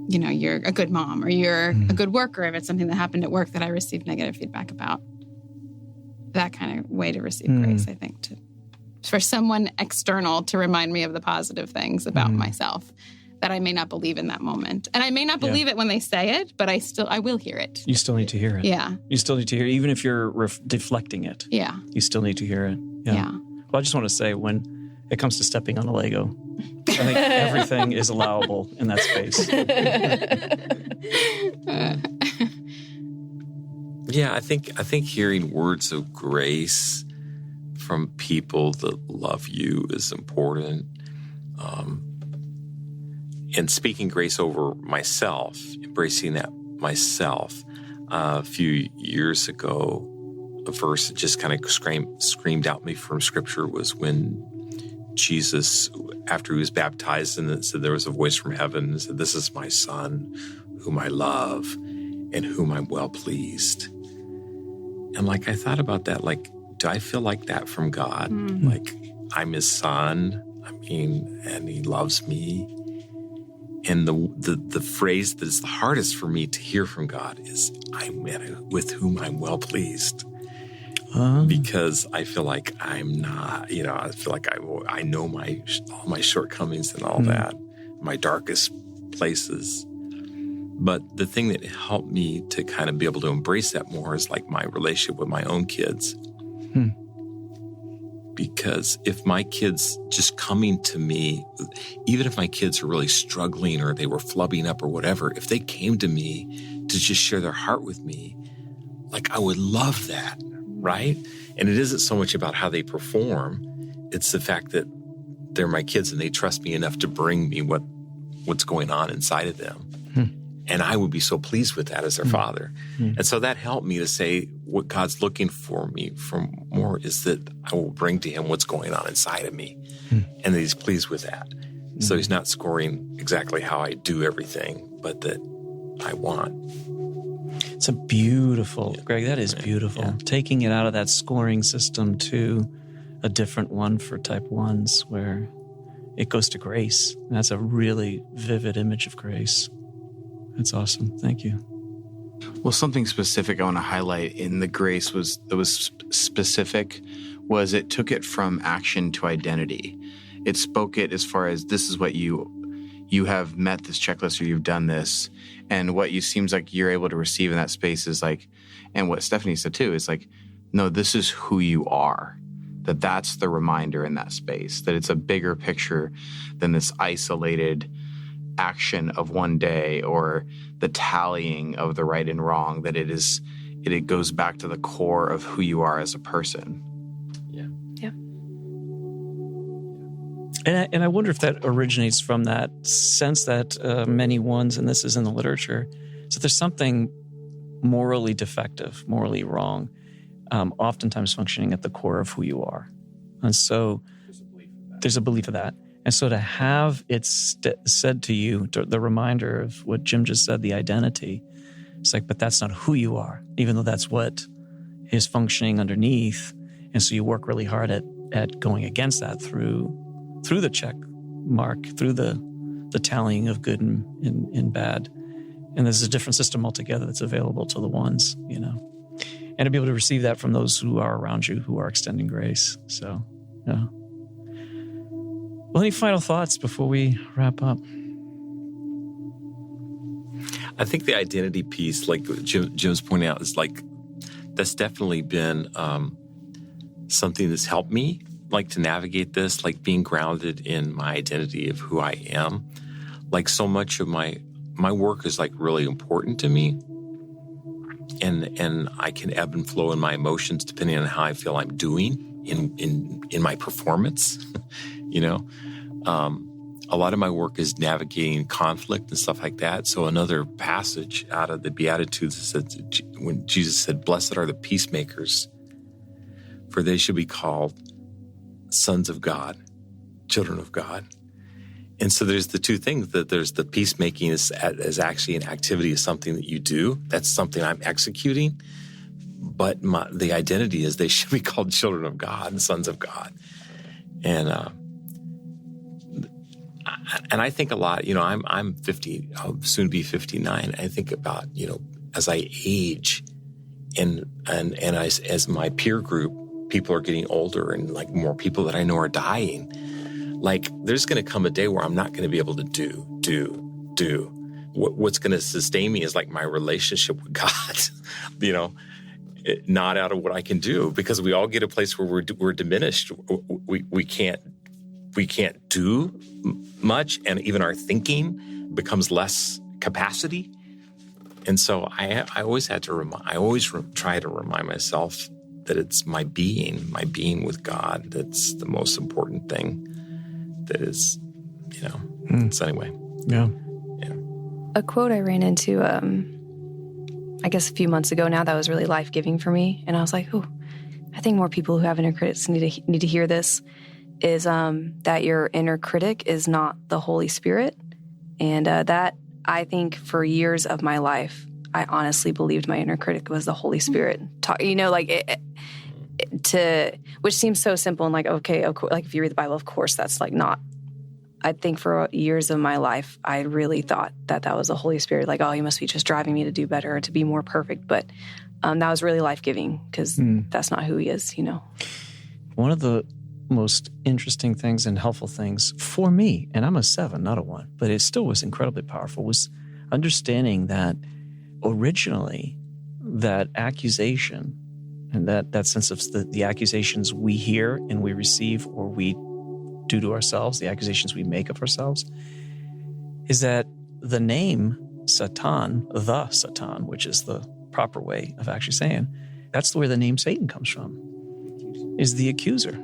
you're a good mom or you're a good worker if it's something that happened at work that I received negative feedback about. That kind of way to receive grace, I think, for someone external to remind me of the positive things about myself that I may not believe in that moment. And I may not believe it when they say it, but I will hear it. You still need to hear it. Yeah. You still need to hear it, even if you're deflecting it. Yeah. You still need to hear it. Yeah. Well, I just want to say when it comes to stepping on a Lego, I think everything is allowable in that space. Yeah, I think hearing words of grace from people that love you is important. And speaking grace over myself, embracing that myself. A few years ago, a verse that just kind of screamed out me from Scripture was when Jesus, after he was baptized, and it said there was a voice from heaven and said, "This is my son, whom I love, and whom I'm well pleased." And I thought about that, do I feel like that from God? Like I'm his son, and he loves me. And the phrase that is the hardest for me to hear from God is, with whom I'm well pleased. Because I feel like I'm not, I feel like I know all my shortcomings and all that, my darkest places. But the thing that helped me to kind of be able to embrace that more is my relationship with my own kids. Because if my kids just coming to me, even if my kids are really struggling or they were flubbing up or whatever, if they came to me to just share their heart with me, I would love that, right? And it isn't so much about how they perform. It's the fact that they're my kids and they trust me enough to bring me what's going on inside of them. And I would be so pleased with that as their father. And so that helped me to say what God's looking for me from more is that I will bring to him what's going on inside of me and that he's pleased with that. So he's not scoring exactly how I do everything, but that I want. It's Greg, that is beautiful. Yeah. Taking it out of that scoring system to a different one for type 1s where it goes to grace. And that's a really vivid image of grace. That's awesome. Thank you. Well, something specific I want to highlight in the grace that was specific was it took it from action to identity. It spoke it as far as this is what you have met this checklist or you've done this, and what you seems like you're able to receive in that space is and what Stephanie said too is no, this is who you are. That's the reminder in that space, that it's a bigger picture than this isolated action of one day or the tallying of the right and wrong, that it goes back to the core of who you are as a person. Yeah. And I wonder if that originates from that sense that many ones, and this is in the literature, so there's something morally defective, morally wrong, oftentimes functioning at the core of who you are. And so there's a belief of that. And so to have it said to you, the reminder of what Jim just said, the identity, it's but that's not who you are, even though that's what is functioning underneath. And so you work really hard at going against that through the check mark, through the tallying of good and bad. And there's a different system altogether that's available to the ones, and to be able to receive that from those who are around you, who are extending grace. So, yeah. Well, any final thoughts before we wrap up? I think the identity piece, like Jim's pointing out, is like that's definitely been something that's helped me, like to navigate this, like being grounded in my identity of who I am. Like so much of my work is like really important to me, and I can ebb and flow in my emotions depending on how I feel I'm doing in my performance. You know, a lot of my work is navigating conflict and stuff like that. So another passage out of the Beatitudes says, when Jesus said, "Blessed are the peacemakers, for they should be called sons of God, children of God." And so there's the two things, that there's the peacemaking is actually an activity, is something that you do. That's something I'm executing. But the identity is they should be called children of God and sons of God. And I think a lot, you know, I'm 50, I'll soon be 59. I think about, you know, as I age and as my peer group, people are getting older and like more people that I know are dying. Like there's going to come a day where I'm not going to be able to do. What's going to sustain me is like my relationship with God, you know, not out of what I can do, because we all get a place where we're diminished. We can't do much, and even our thinking becomes less capacity. And so I always had to try to remind myself that it's my being with God that's the most important thing. That is, you know. So anyway, yeah. A quote I ran into, I guess a few months ago now, that was really life-giving for me, and I was like, "Ooh, I think more people who have inner critics need to hear this." Is that your inner critic is not the Holy Spirit. And that, I think, for years of my life, I honestly believed my inner critic was the Holy Spirit. You know, like which seems so simple and like, okay, of course, like if you read the Bible, of course, that's like not. I think for years of my life, I really thought that was the Holy Spirit. Like, oh, you must be just driving me to do better or to be more perfect. But that was really life-giving, because that's not who he is, you know. One of the most interesting things and helpful things for me, and I'm a 7, not a 1, but it still was incredibly powerful, was understanding that originally that accusation and that sense of the accusations we hear and we receive or we do to ourselves, the accusations we make of ourselves, is that the name Satan, the Satan, which is the proper way of actually saying, that's where the name Satan comes from, is the accuser.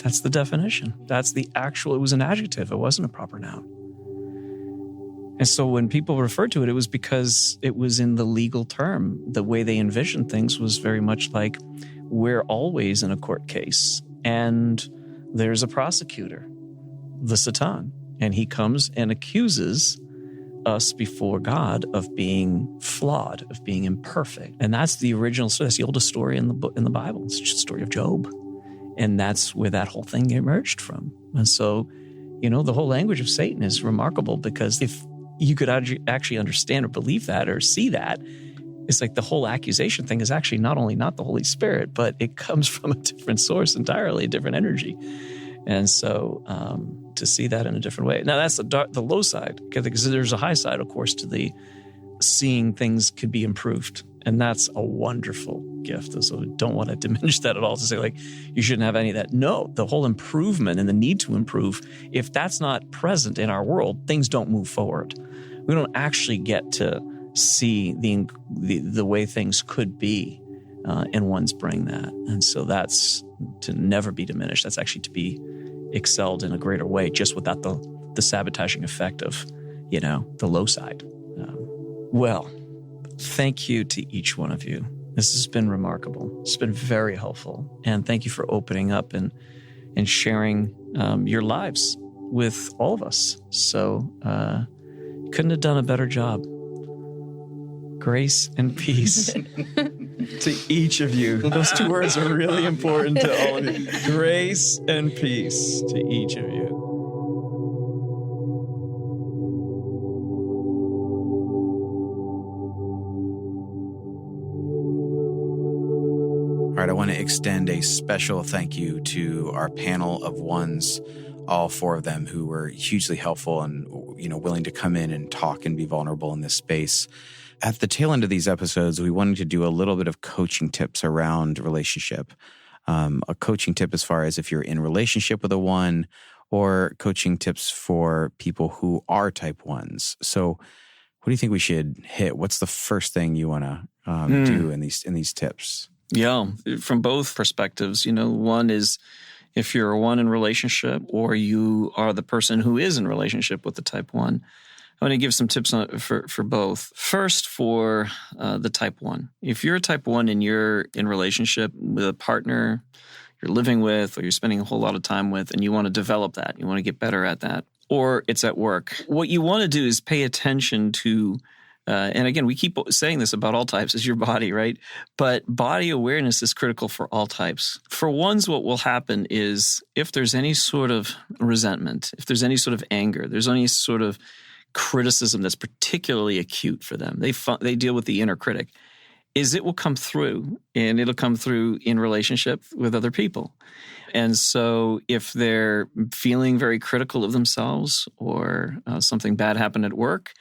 That's the definition. That's the actual, it was an adjective. It wasn't a proper noun. And so when people referred to it, it was because it was in the legal term. The way they envisioned things was very much like, we're always in a court case and there's a prosecutor, the Satan, and he comes and accuses us before God of being flawed, of being imperfect. And that's the original story. That's the oldest story in the Bible. It's just the story of Job. And that's where that whole thing emerged from. And so, you know, the whole language of Satan is remarkable, because if you could actually understand or believe that or see that, it's like the whole accusation thing is actually not only not the Holy Spirit, but it comes from a different source entirely, a different energy. And so to see that in a different way. Now, that's the low side, because there's a high side, of course, to the seeing things could be improved. And that's a wonderful gift. So I don't want to diminish that at all, to say like you shouldn't have any of that. No, the whole improvement and the need to improve, if that's not present in our world, things don't move forward. We don't actually get to see the way things could be in one's bring that. And so that's to never be diminished. That's actually to be excelled in a greater way, just without the sabotaging effect of, you know, the low side. Well, thank you to each one of you. This has been remarkable. It's been very helpful. And thank you for opening up and sharing your lives with all of us. So couldn't have done a better job. Grace and peace to each of you. Those two words are really important to all of you. Grace and peace to each of you. All right, I want to extend a special thank you to our panel of ones, all 4 of them, who were hugely helpful. And willing to come in and talk and be vulnerable in this space. At the tail end of these episodes, we wanted to do a little bit of coaching tips around relationship. A coaching tip as far as if you're in relationship with a one, or coaching tips for people who are type 1s. So what do you think we should hit? What's the first thing you want to do in these tips? Yeah, from both perspectives. One is if you're a one in relationship, or you are the person who is in relationship with the type 1. I want to give some tips for both. First, for the type 1. If you're a type 1 and you're in relationship with a partner you're living with, or you're spending a whole lot of time with, and you want to develop that, you want to get better at that, or it's at work, what you want to do is pay attention to, and again, we keep saying this about all types, is your body, right? But body awareness is critical for all types. For ones, what will happen is if there's any sort of resentment, if there's any sort of anger, there's any sort of criticism that's particularly acute for them, they deal with the inner critic, is it will come through, and it'll come through in relationship with other people. And so if they're feeling very critical of themselves, or something bad happened at work,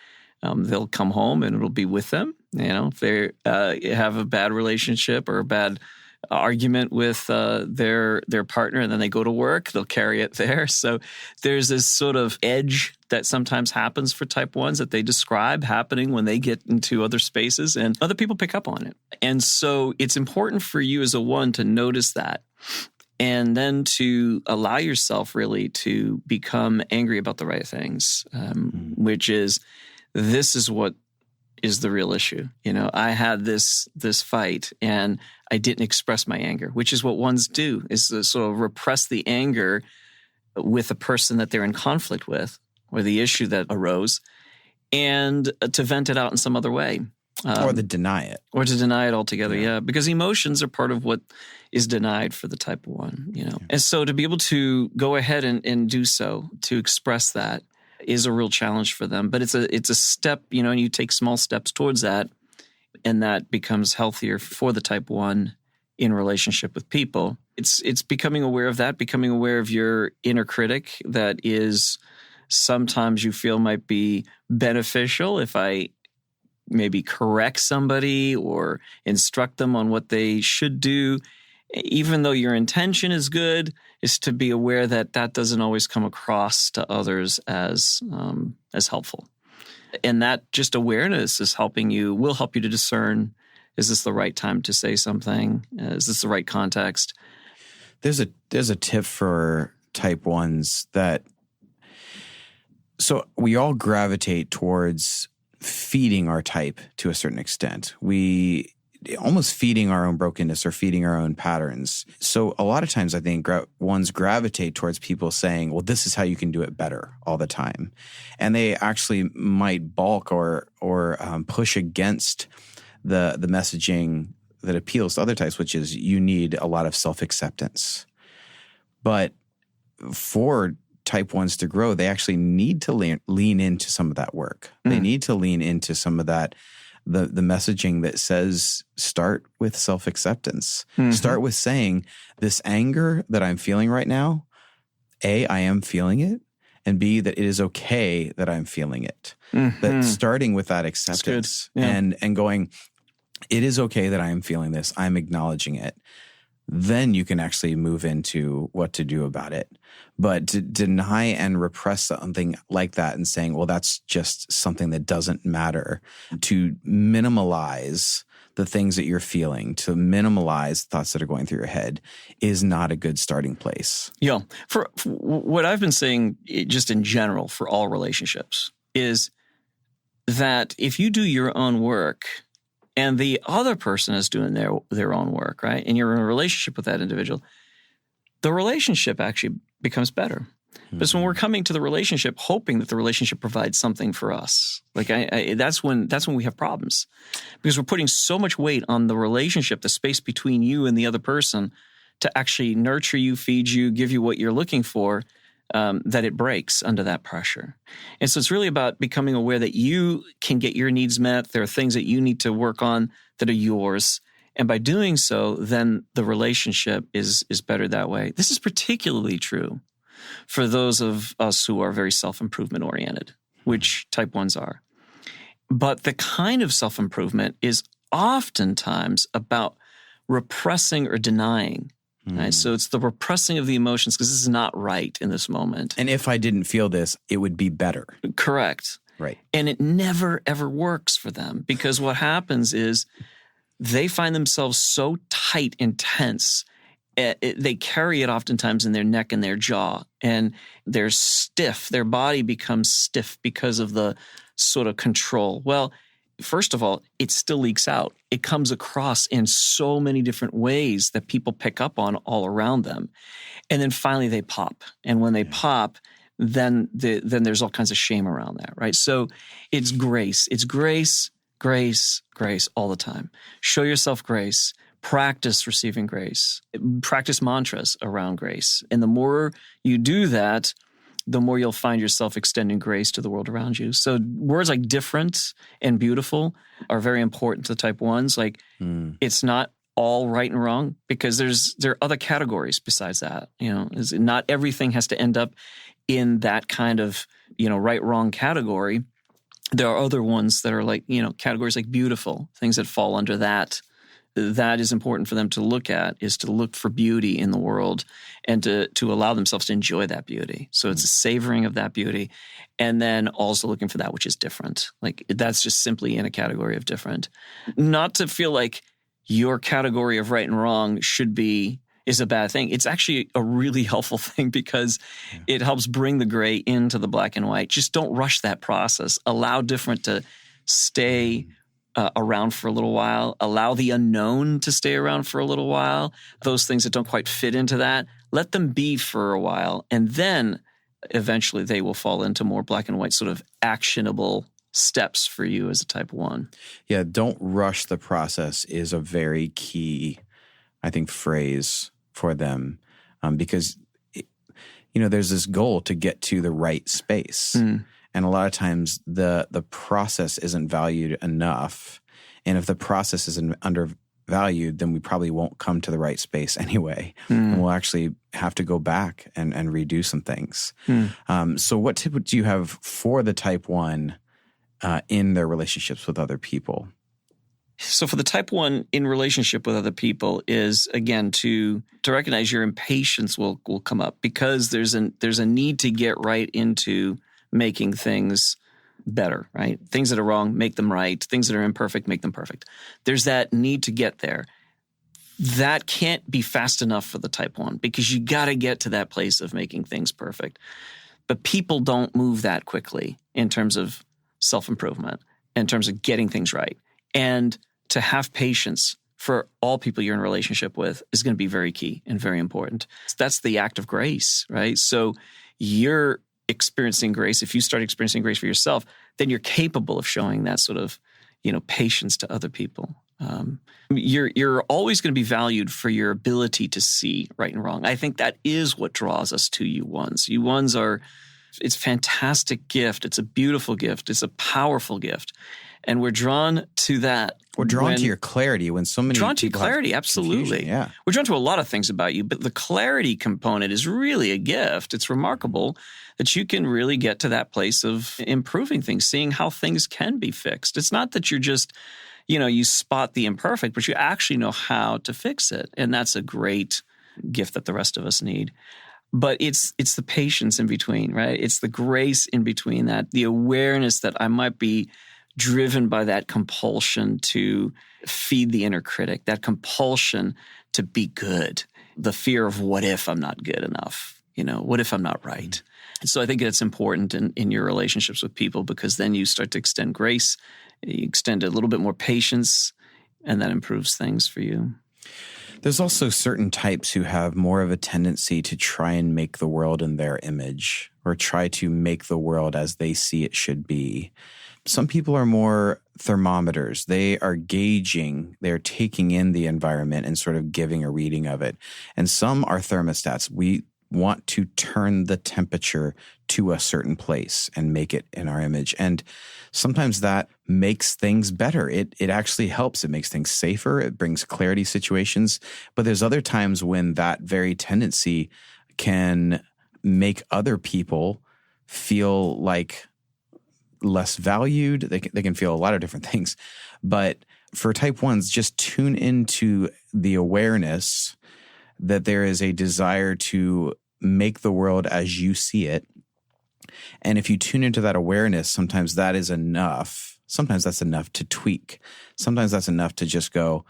they'll come home and it'll be with them. If they have a bad relationship or a bad argument with their partner, and then they go to work, they'll carry it there. So there's this sort of edge that sometimes happens for type 1s that they describe happening when they get into other spaces, and other people pick up on it. And so it's important for you as a 1 to notice that, and then to allow yourself really to become angry about the right things, which is, this is what is the real issue. I had this fight and I didn't express my anger, which is what 1s do, is to sort of repress the anger with the person that they're in conflict with, or the issue that arose, and to vent it out in some other way. Or to deny it. Or to deny it altogether, yeah. Because emotions are part of what is denied for the type 1, Yeah. And so to be able to go ahead and do so, to express that, is a real challenge for them. But it's a step, and you take small steps towards that, and that becomes healthier for the type 1 in relationship with people. It's becoming aware of that, becoming aware of your inner critic that is sometimes you feel might be beneficial if I maybe correct somebody or instruct them on what they should do. Even though your intention is good, is to be aware that doesn't always come across to others as helpful. And that just awareness will help you to discern, is this the right time to say something? Is this the right context? There's a tip for type 1s so we all gravitate towards feeding our type to a certain extent. We almost feeding our own brokenness or feeding our own patterns. So a lot of times I think 1s gravitate towards people saying, well, this is how you can do it better all the time. And they actually might balk or push against the messaging that appeals to other types, which is you need a lot of self-acceptance. But for type 1s to grow, they actually need to lean into some of that work. They need to lean into some of that, the messaging that says start with self-acceptance. Start with saying, this anger that I'm feeling right now, A, I am feeling it, and B, that it is okay that I'm feeling it. That starting with that acceptance and going, it is okay that I am feeling this, I'm acknowledging it. Then you can actually move into what to do about it. But to deny and repress something like that and saying, well, that's just something that doesn't matter, to minimalize the things that you're feeling, to minimalize thoughts that are going through your head, is not a good starting place. Yeah. For what I've been saying just in general for all relationships is that if you do your own work and the other person is doing their own work, right, and you're in a relationship with that individual, the relationship actually becomes better. Because when we're coming to the relationship hoping that the relationship provides something for us, like that's when we have problems, because we're putting so much weight on the relationship, the space between you and the other person, to actually nurture you, feed you, give you what you're looking for, that it breaks under that pressure. And so it's really about becoming aware that you can get your needs met. There are things that you need to work on that are yours. And by doing so, then the relationship is better that way. This is particularly true for those of us who are very self-improvement oriented. which type 1s are. But the kind of self-improvement is oftentimes about repressing or denying. Right? So it's the repressing of the emotions because this is not right in this moment. And if I didn't feel this, it would be better. Correct. Right. And it never, ever works for them because what happens is they find themselves so tight and tense. They carry it oftentimes in their neck and their jaw, and they're stiff. Their body becomes stiff because of the sort of control. Well, first of all, it still leaks out. It comes across in so many different ways that people pick up on all around them. And then finally they pop. And when they pop, then there's all kinds of shame around that, right? So it's grace. It's grace, grace, grace all the time. Show yourself grace. Practice receiving grace. Practice mantras around grace. And the more you do that, the more you'll find yourself extending grace to the world around you. So words like different and beautiful are very important to type 1s. Like it's not all right and wrong because there are other categories besides that. Not everything has to end up in that kind of, right, wrong category. There are other ones that are like, categories like beautiful, things that fall under that. That is important for them to look at, is to look for beauty in the world and to allow themselves to enjoy that beauty. So it's a savoring of that beauty and then also looking for that which is different. Like that's just simply in a category of different. Not to feel like your category of right and wrong is a bad thing. It's actually a really helpful thing because it helps bring the gray into the black and white. Just don't rush that process. Allow different to stay around for a little while. Allow the unknown to stay around for a little while. Those things that don't quite fit into that, let them be for a while. And then eventually they will fall into more black and white sort of actionable steps for you as a type 1. Yeah, don't rush the process is a very key, I think, phrase for them because, there's this goal to get to the right space. And a lot of times the process isn't valued enough. And if the process isn't undervalued, then we probably won't come to the right space anyway. And we'll actually have to go back and redo some things. So what tip do you have for the type 1 in their relationships with other people? So for the type 1 in relationship with other people is, again, to recognize your impatience will come up because there's a need to get right into making things better, right? Things that are wrong, make them right. Things that are imperfect, make them perfect. There's that need to get there. That can't be fast enough for the type 1 because you got to get to that place of making things perfect. But people don't move that quickly in terms of self-improvement, in terms of getting things right. And to have patience for all people you're in a relationship with is going to be very key and very important. That's the act of grace, right? So you're experiencing grace. If you start experiencing grace for yourself, then you're capable of showing that sort of, patience to other people. You're always going to be valued for your ability to see right and wrong. I think that is what draws us to you 1s. You 1s it's a fantastic gift. It's a beautiful gift. It's a powerful gift. And we're drawn to that. We're drawn to your clarity when so many drawn to your clarity, absolutely. Yeah. We're drawn to a lot of things about you, but the clarity component is really a gift. It's remarkable that you can really get to that place of improving things, seeing how things can be fixed. It's not that you're just, you spot the imperfect, but you actually know how to fix it. And that's a great gift that the rest of us need. But it's the patience in between, right? It's the grace in between that, the awareness that I might be driven by that compulsion to feed the inner critic, that compulsion to be good, the fear of what if I'm not good enough, what if I'm not right? And so I think it's important in your relationships with people because then you start to extend grace, you extend a little bit more patience, and that improves things for you. There's also certain types who have more of a tendency to try and make the world in their image or try to make the world as they see it should be. Some people are more thermometers. They are gauging, they're taking in the environment and sort of giving a reading of it. And some are thermostats. We want to turn the temperature to a certain place and make it in our image. And sometimes that makes things better. It actually helps. It makes things safer. It brings clarity situations. But there's other times when that very tendency can make other people feel like less valued. They can feel a lot of different things. But for type 1s, just tune into the awareness that there is a desire to make the world as you see it. And if you tune into that awareness, sometimes that is enough. Sometimes that's enough to tweak. Sometimes that's enough to just go,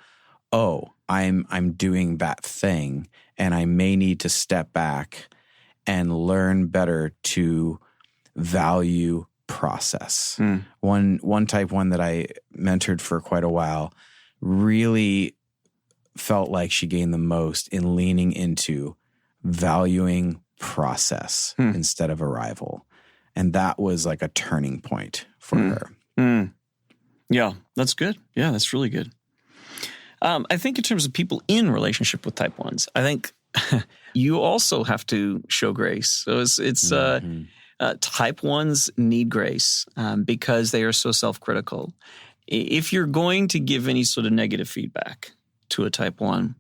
oh, I'm doing that thing, and I may need to step back and learn better to value process. One type 1 that I mentored for quite a while really felt like she gained the most in leaning into valuing process instead of arrival. And that was like a turning point for her. Yeah, that's good. Yeah, that's really good. I think in terms of people in relationship with type 1s, I think you also have to show grace. So it's type 1s need grace because they are so self-critical. If you're going to give any sort of negative feedback to a type 1,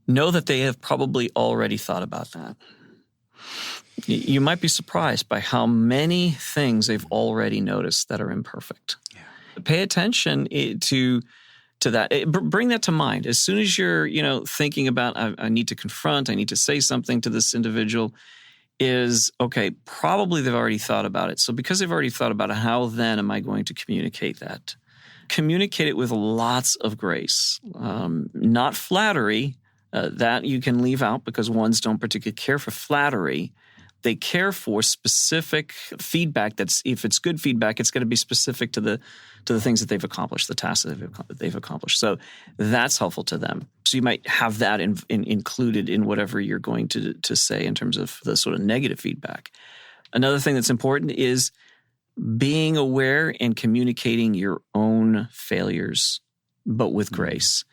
know that they have probably already thought about that. You might be surprised by how many things they've already noticed that are imperfect. Yeah. Pay attention to that. Bring that to mind. As soon as you're, thinking about, I need to confront, I need to say something to this individual, is, okay, probably they've already thought about it. So because they've already thought about it, how then am I going to communicate that? Communicate it with lots of grace, not flattery. That you can leave out because 1s don't particularly care for flattery. They care for specific feedback. That's, if it's good feedback, it's going to be specific to the things that they've accomplished, the tasks that they've accomplished. So that's helpful to them. So you might have that included in whatever you're going to say in terms of the sort of negative feedback. Another thing that's important is being aware and communicating your own failures, but with grace.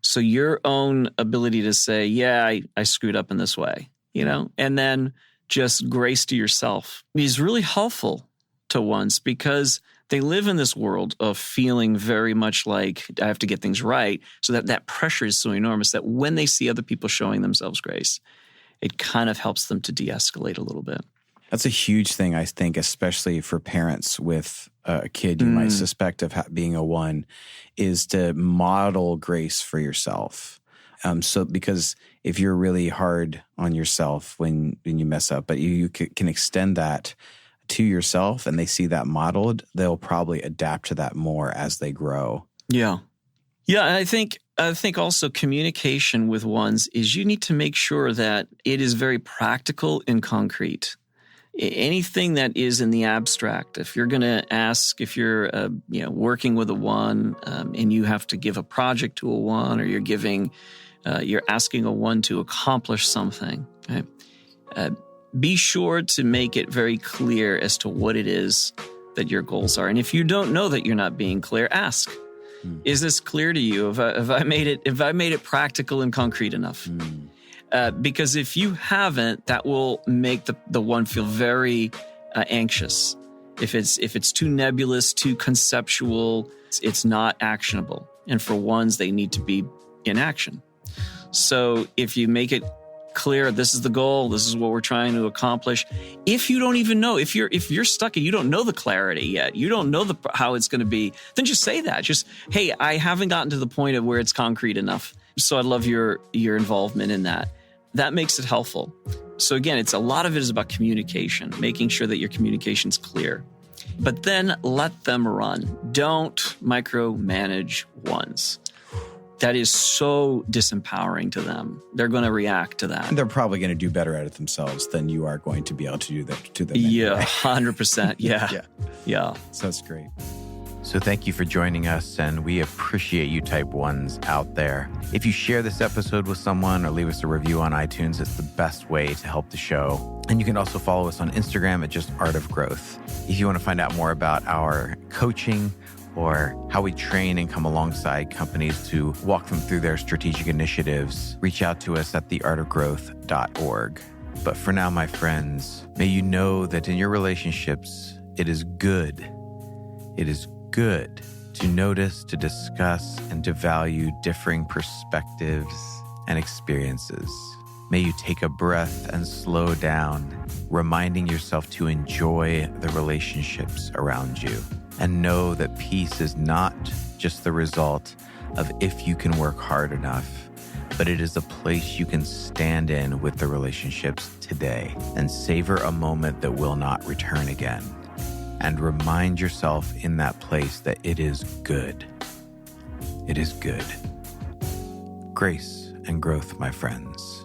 So your own ability to say, yeah, I screwed up in this way, and then just grace to yourself is really helpful to 1s because they live in this world of feeling very much like I have to get things right. So that pressure is so enormous that when they see other people showing themselves grace, it kind of helps them to de-escalate a little bit. That's a huge thing, I think, especially for parents with a kid you might suspect of being a 1, is to model grace for yourself. So because if you're really hard on yourself when you mess up, but you can extend that to yourself and they see that modeled, they'll probably adapt to that more as they grow. Yeah. Yeah, and I think also communication with 1s is you need to make sure that it is very practical and concrete. Anything that is in the abstract, if you're going to ask, if you're working with a 1 and you have to give a project to a 1, or you're asking a 1 to accomplish something, okay? Be sure to make it very clear as to what it is that your goals are. And if you don't know that you're not being clear, ask. Is this clear to you? Have I made it practical and concrete enough? Because if you haven't, that will make the 1 feel very anxious. If it's too nebulous, too conceptual, it's not actionable. And for 1s, they need to be in action. So if you make it clear, this is the goal, this is what we're trying to accomplish. If you don't even know, if you're stuck and you don't know the clarity yet, you don't know how it's going to be, then just say that. Just, hey, I haven't gotten to the point of where it's concrete enough. So I'd love your involvement in that. That makes it helpful. So again, a lot of it is about communication, making sure that your communication's clear. But then let them run. Don't micromanage 1s. That is so disempowering to them. They're going to react to that. And they're probably going to do better at it themselves than you are going to be able to do that to them. Anyway. Yeah, 100%. Yeah. So that's great. So thank you for joining us, and we appreciate you type 1s out there. If you share this episode with someone or leave us a review on iTunes, it's the best way to help the show. And you can also follow us on Instagram at just Art of Growth. If you want to find out more about our coaching or how we train and come alongside companies to walk them through their strategic initiatives, reach out to us at theartofgrowth.org. But for now, my friends, may you know that in your relationships, it is good to notice, to discuss, and to value differing perspectives and experiences. May you take a breath and slow down, reminding yourself to enjoy the relationships around you. And know that peace is not just the result of if you can work hard enough, but it is a place you can stand in with the relationships today and savor a moment that will not return again. And remind yourself in that place that it is good. It is good. Grace and growth, my friends.